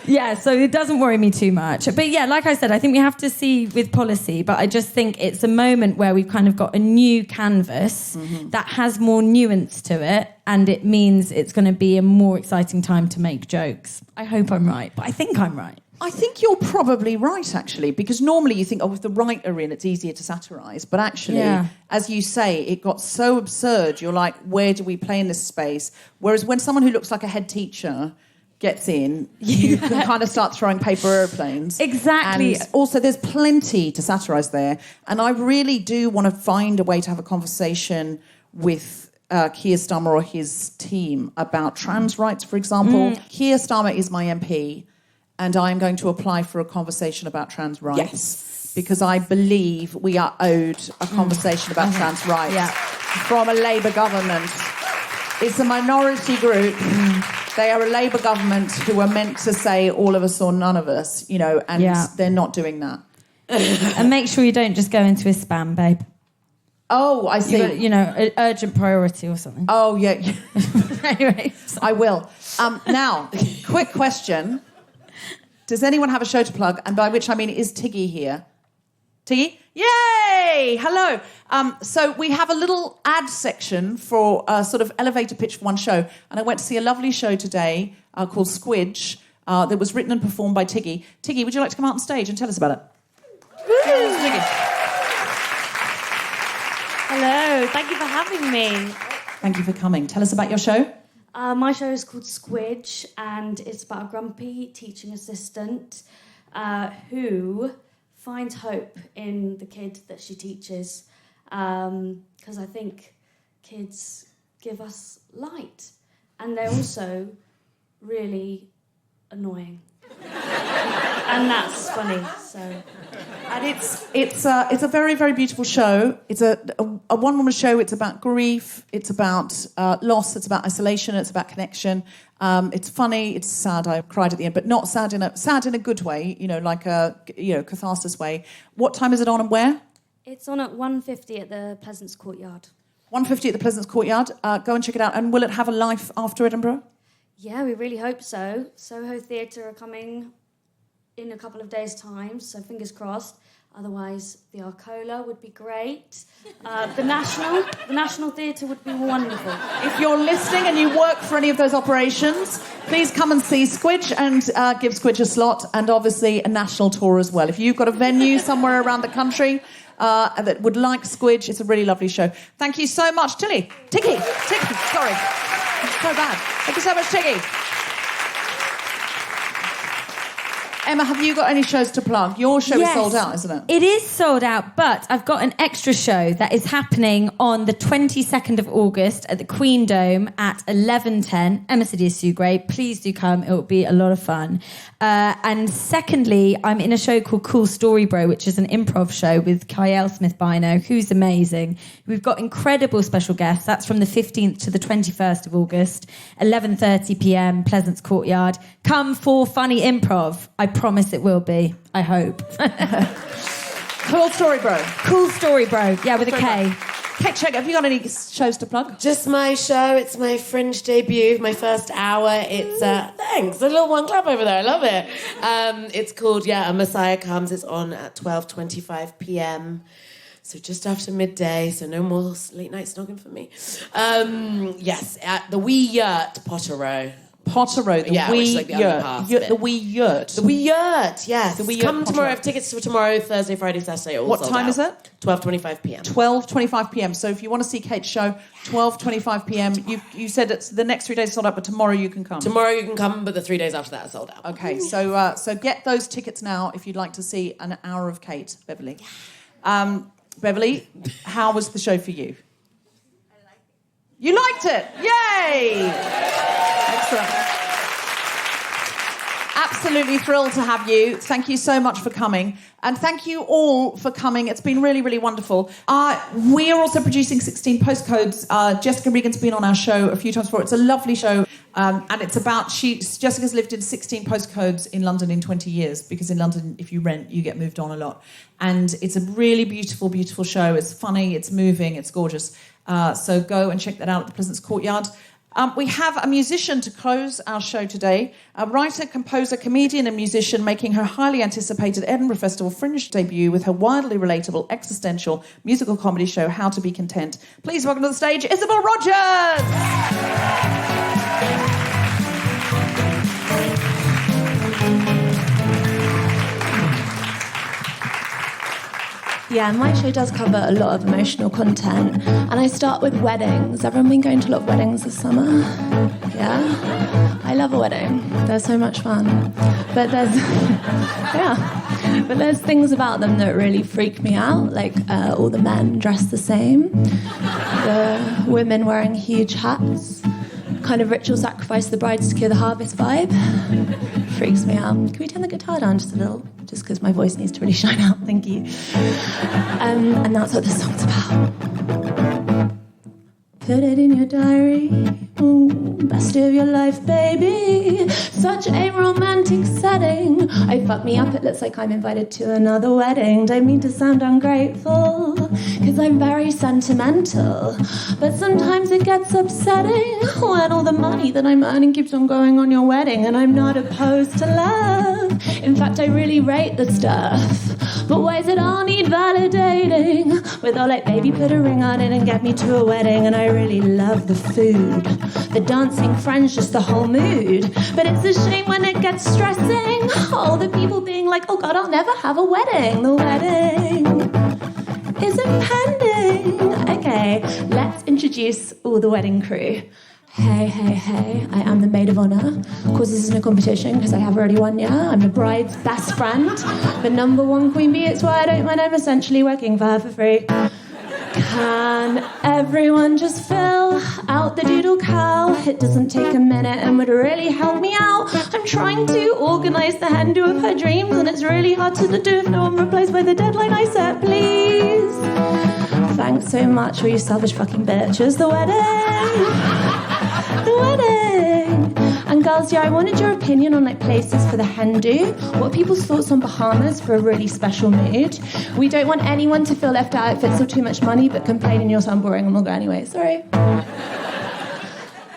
it doesn't worry me too much. But yeah, like I said, I think we have to see with policy, but I just think it's a moment where we've kind of got a new canvas that has more nuance to it, and it means it's going to be a more exciting time to make jokes. I hope I'm right, but I think I'm right. I think you're probably right, actually, because normally you think, if the right are in, it's easier to satirise. But actually, as you say, it got so absurd, you're like, where do we play in this space? Whereas when someone who looks like a head teacher gets in, you can kind of start throwing paper airplanes. Exactly. And also, there's plenty to satirise there. And I really do want to find a way to have a conversation with Keir Starmer or his team about trans rights, for example. Keir Starmer is my MP. And I'm going to apply for a conversation about trans rights because I believe we are owed a conversation about trans rights from a Labour government. It's a minority group. They are a Labour government who are meant to say all of us or none of us, and they're not doing that. And make sure you don't just go into a spam, babe. Oh, I see. An urgent priority or something. Oh, yeah. Anyway, I will. Now, quick question. Does anyone have a show to plug? And by which I mean, is Tiggy here? Tiggy? Yay! Hello. So we have a little ad section for a sort of elevator pitch for one show. And I went to see a lovely show today called Squidge that was written and performed by Tiggy. Tiggy, would you like to come out on stage and tell us about it? Tiggy. Hello, thank you for having me. Thank you for coming. Tell us about your show. My show is called Squidge, and it's about a grumpy teaching assistant who finds hope in the kid that she teaches, because I think kids give us light, and they're also really annoying. And that's funny, so And it's a very, very beautiful show. It's a one-woman show. It's about grief. It's about loss. It's about isolation. It's about connection. It's funny. It's sad. I cried at the end, but not sad in a good way. Like a catharsis way. What time is it on and where? It's on at 1:50 at the Pleasance Courtyard. 1:50 at the Pleasance Courtyard. Go and check it out. And will it have a life after Edinburgh? Yeah, we really hope so. Soho Theatre are coming in a couple of days' time, so fingers crossed. Otherwise, the Arcola would be great. The National Theatre would be wonderful. If you're listening and you work for any of those operations, please come and see Squidge and give Squidge a slot, and obviously a national tour as well. If you've got a venue somewhere around the country that would like Squidge, it's a really lovely show. Thank you so much, Ticky, sorry. It's so bad. Thank you so much, Ticky. Emma, have you got any shows to plug? Your show is sold out, isn't it? It is sold out, but I've got an extra show that is happening on the 22nd of August at the Queen Dome at 11:10. Emma Sidi is Sue Gray. Please do come. It will be a lot of fun. And secondly, I'm in a show called Cool Story Bro, which is an improv show with Kyle Smith-Bino, who's amazing. We've got incredible special guests. That's from the 15th to the 21st of August, 11:30 p.m, Pleasance Courtyard. Come for funny improv. I promise it will be. I hope. Cool Story Bro. Cool Story Bro. Yeah, with a K. Cheka, have you got any shows to plug? Just my show. It's my Fringe debut, my first hour. It's, thanks, a little one clap over there. I love it. It's called, A Messiah Comes. It's on at 12:25 p.m. So just after midday, so no more late night snogging for me. Yes, at the Wee Yurt, Potterrow. Potterrow, the which Wee is like the other Yurt. half of it. The Wee Yurt. The Wee Yurt, yes. The Wee Yurt Come tomorrow. I Potterrow. have tickets for tomorrow, Thursday, Friday, Saturday. All What sold time out. is it? 12:25 p.m. 12:25 p.m. So if you want to see Kate's show, 12:25 p.m. You said it's the next 3 days sold out, but tomorrow you can come. Tomorrow you can come, but the 3 days after that are sold out. Okay, so get those tickets now if you'd like to see an hour of Kate, Beverly. Beverly, how was the show for you? I like it. You liked it? Yay! Excellent. Absolutely thrilled to have you. Thank you so much for coming. And thank you all for coming. It's been really, really wonderful. We are also producing 16 Postcodes. Jessica Regan's been on our show a few times before. It's a lovely show. And it's about... Jessica's lived in 16 postcodes in London in 20 years, because in London, if you rent, you get moved on a lot. And it's a really beautiful, beautiful show. It's funny, it's moving, it's gorgeous. So go and check that out at the Pleasance Courtyard. We have a musician to close our show today, a writer, composer, comedian and musician making her highly anticipated Edinburgh Festival Fringe debut with her wildly relatable existential musical comedy show, How to Be Content. Please welcome to the stage, Isobel Rogers! Yeah, my show does cover a lot of emotional content, and I start with weddings. Everyone been going to a lot of weddings this summer? Yeah? I love a wedding. They're so much fun. But there's things about them that really freak me out, like all the men dressed the same, the women wearing huge hats, kind of ritual sacrifice of the bride to secure the harvest vibe. Freaks me out. Can we turn the guitar down just a little? Just because my voice needs to really shine out, thank you. And that's what this song's about. Put it in your diary, best of your life, baby. Such a romantic setting. I fuck me up, it looks like I'm invited to another wedding. Don't mean to sound ungrateful, cause I'm very sentimental. But sometimes it gets upsetting when all the money that I'm earning keeps on going on your wedding. And I'm not opposed to love. In fact, I really rate the stuff. But why does it all need validating? With all like, baby, put a ring on it and get me to a wedding. And I really love the food, the dancing friends, just the whole mood. But it's a shame when it gets stressing. All the people being like, oh God, I'll never have a wedding. The wedding is impending. Okay, let's introduce all the wedding crew. Hey, hey, hey, I am the maid of honour. Of course, this isn't a competition because I have already won, yeah? I'm the bride's best friend, the number one queen bee. It's why I don't mind, I'm essentially working for her for free. Can everyone just fill out the doodle cow? It doesn't take a minute and would really help me out. I'm trying to organise the hen do of her dreams, and it's really hard to do if no one replies by the deadline I set, please. Thanks so much, all you selfish fucking bitches. The wedding. The wedding. And girls, yeah, I wanted your opinion on like places for the hen do. What are people's thoughts on Bahamas for a really special mood? We don't want anyone to feel left out if it's still too much money, but complaining you'll sound boring and we'll go anyway. Sorry.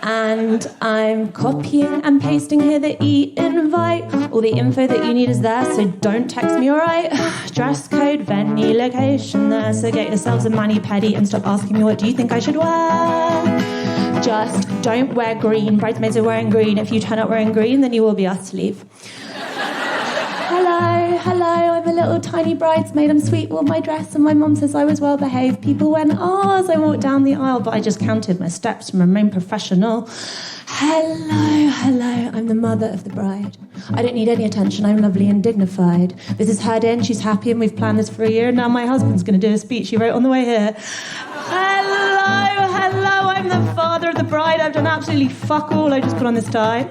And I'm copying and pasting here the e-invite. All the info that you need is there, so don't text me, alright? Dress code, venue, location there, so get yourselves a mani-pedi and stop asking me what do you think I should wear. Just don't wear green. Bridesmaids are wearing green. If you turn up wearing green, then you will be asked to leave. Hello, I'm a little tiny bridesmaid. I'm sweet with my dress, and my mum says I was well behaved. People went, oh, as I walked down the aisle, but I just counted my steps and remained professional. Hello, I'm the mother of the bride. I don't need any attention, I'm lovely and dignified. This is her day and she's happy, and we've planned this for a year. Now my husband's going to do a speech he wrote on the way here. Hello, I'm the father of the bride. I've done absolutely fuck all, I just put on this tie.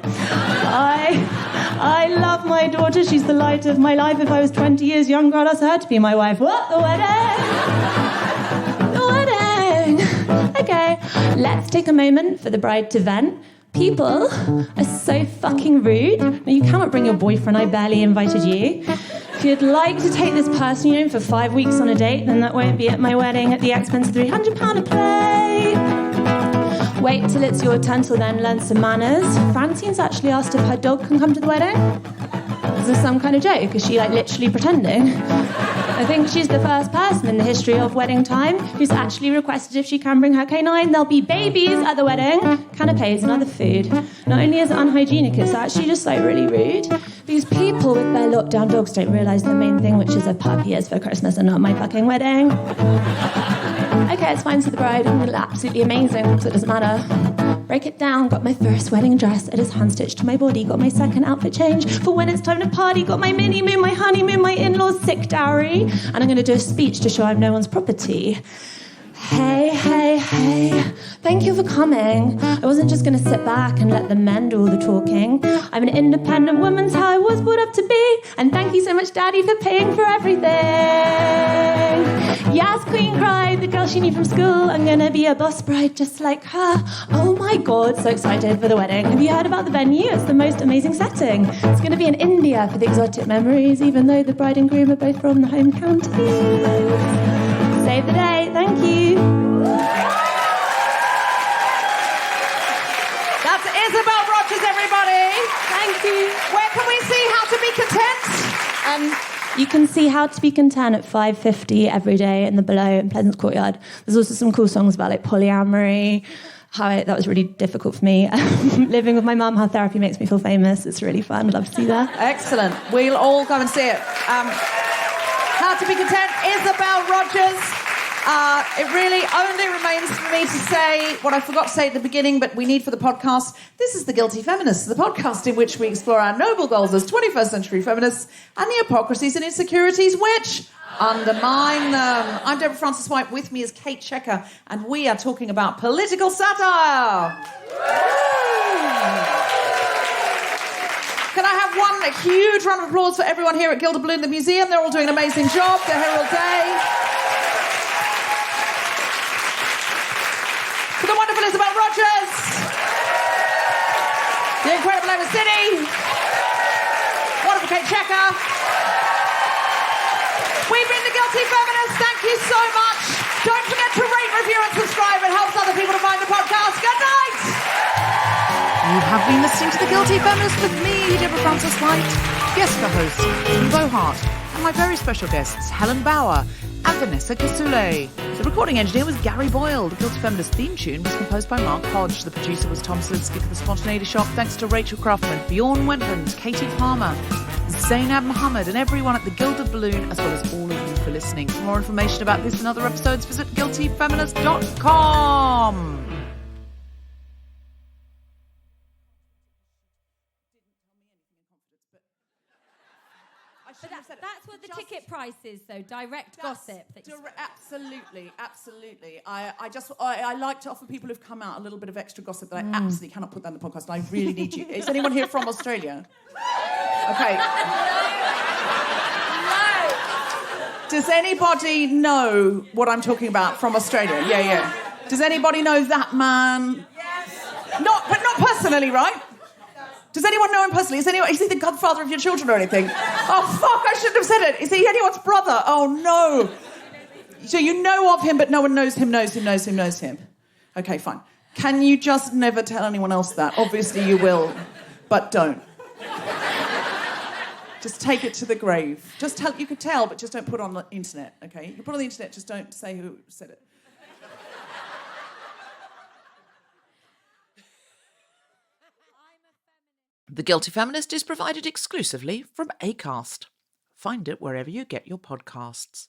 I love my daughter, she's the light of my life. If I was 20 years younger, I'd ask her to be my wife. What? The wedding? The wedding. Okay, let's take a moment for the bride to vent. People are so fucking rude. Now, you cannot bring your boyfriend, I barely invited you. If you'd like to take this person home for 5 weeks on a date, then that won't be at my wedding at the expense of £300 a plate. Wait till it's your turn, till then learn some manners. Francine's actually asked if her dog can come to the wedding. Is this some kind of joke? Is she like literally pretending? I think she's the first person in the history of wedding time who's actually requested if she can bring her canine. There'll be babies at the wedding, canapes and other food. Not only is it unhygienic, it's actually just like really rude. Because people with their lockdown dogs don't realise the main thing, which is a puppy is for Christmas and not my fucking wedding. Okay, it's fine, so the bride, I'm going to look absolutely amazing, so it doesn't matter. Break it down, got my first wedding dress, it is hand-stitched to my body, got my second outfit change for when it's time to party, got my mini-moon, my honeymoon, my in-laws' sick dowry, and I'm going to do a speech to show I'm no one's property. Hey, thank you for coming. I wasn't just going to sit back and let the men do all the talking. I'm an independent woman, how I was brought up to be, and thank you so much, Daddy, for paying for everything. Yes, Queen cried, the girl she knew from school. I'm going to be a boss bride just like her. Oh my God, so excited for the wedding. Have you heard about the venue? It's the most amazing setting. It's going to be in India for the exotic memories, even though the bride and groom are both from the home counties. Save the day, thank you. That's Isobel Rogers, everybody. Thank you. Where can we see How to Be Content? You can see How to Be Content at 5:50 every day in the Below in Pleasance Courtyard. There's also some cool songs about like polyamory. That was really difficult for me. Living with my mum, how therapy makes me feel famous. It's really fun. I'd love to see that. Excellent. We'll all go and see it. How to Be Content, Isobel Rogers. It really only remains for me to say what I forgot to say at the beginning, but we need for the podcast. This is The Guilty Feminists, the podcast in which we explore our noble goals as 21st century feminists and the hypocrisies and insecurities which undermine them. I'm Deborah Frances White. With me is Kate Cheka, and we are talking about political satire. Can I have a huge round of applause for everyone here at Gilder Balloon, the museum? They're all doing an amazing job. They're here all day. For the wonderful Isobel Rogers. The incredible Sidi. Wonderful Kate Cheka. We've been The Guilty Feminists. Thank you so much. Don't forget to rate, review and subscribe. It helps other people to find the podcast. Good night. You have been listening to The Guilty Feminist with me, Deborah Frances White, guest co-host Bo Hart, and my very special guests Helen Bauer and Vanessa Kasule. The recording engineer was Gary Boyle. The Guilty Feminist theme tune was composed by Mark Hodge. The producer was Tom Slidsky for the Spontaneity Shock. Thanks to Rachel Craftman, Bjorn Wentland, Katie Palmer, Zainab Mohammed, and everyone at the Gilded Balloon, as well as all of you for listening. For more information about this and other episodes, visit guiltyfeminist.com. I shouldn't have said it. That's what the Just- ticket price is, though. Direct gossip. That you Absolutely, absolutely. I like to offer people who've come out a little bit of extra gossip that I absolutely cannot put that in the podcast. I really need you. Is anyone here from Australia? Okay. Does anybody know what I'm talking about from Australia? Yeah. Does anybody know that man? Yes. But not personally, right? Does anyone know him personally? Is he the godfather of your children or anything? Oh, fuck, I shouldn't have said it. Is he anyone's brother? Oh, no. So you know of him, but no one knows him. Okay, fine. Can you just never tell anyone else that? Obviously you will, but don't. Just take it to the grave. Just tell, you could tell, but just don't put it on the internet, okay? You can put it on the internet, just don't say who said it. The Guilty Feminist is provided exclusively from Acast. Find it wherever you get your podcasts.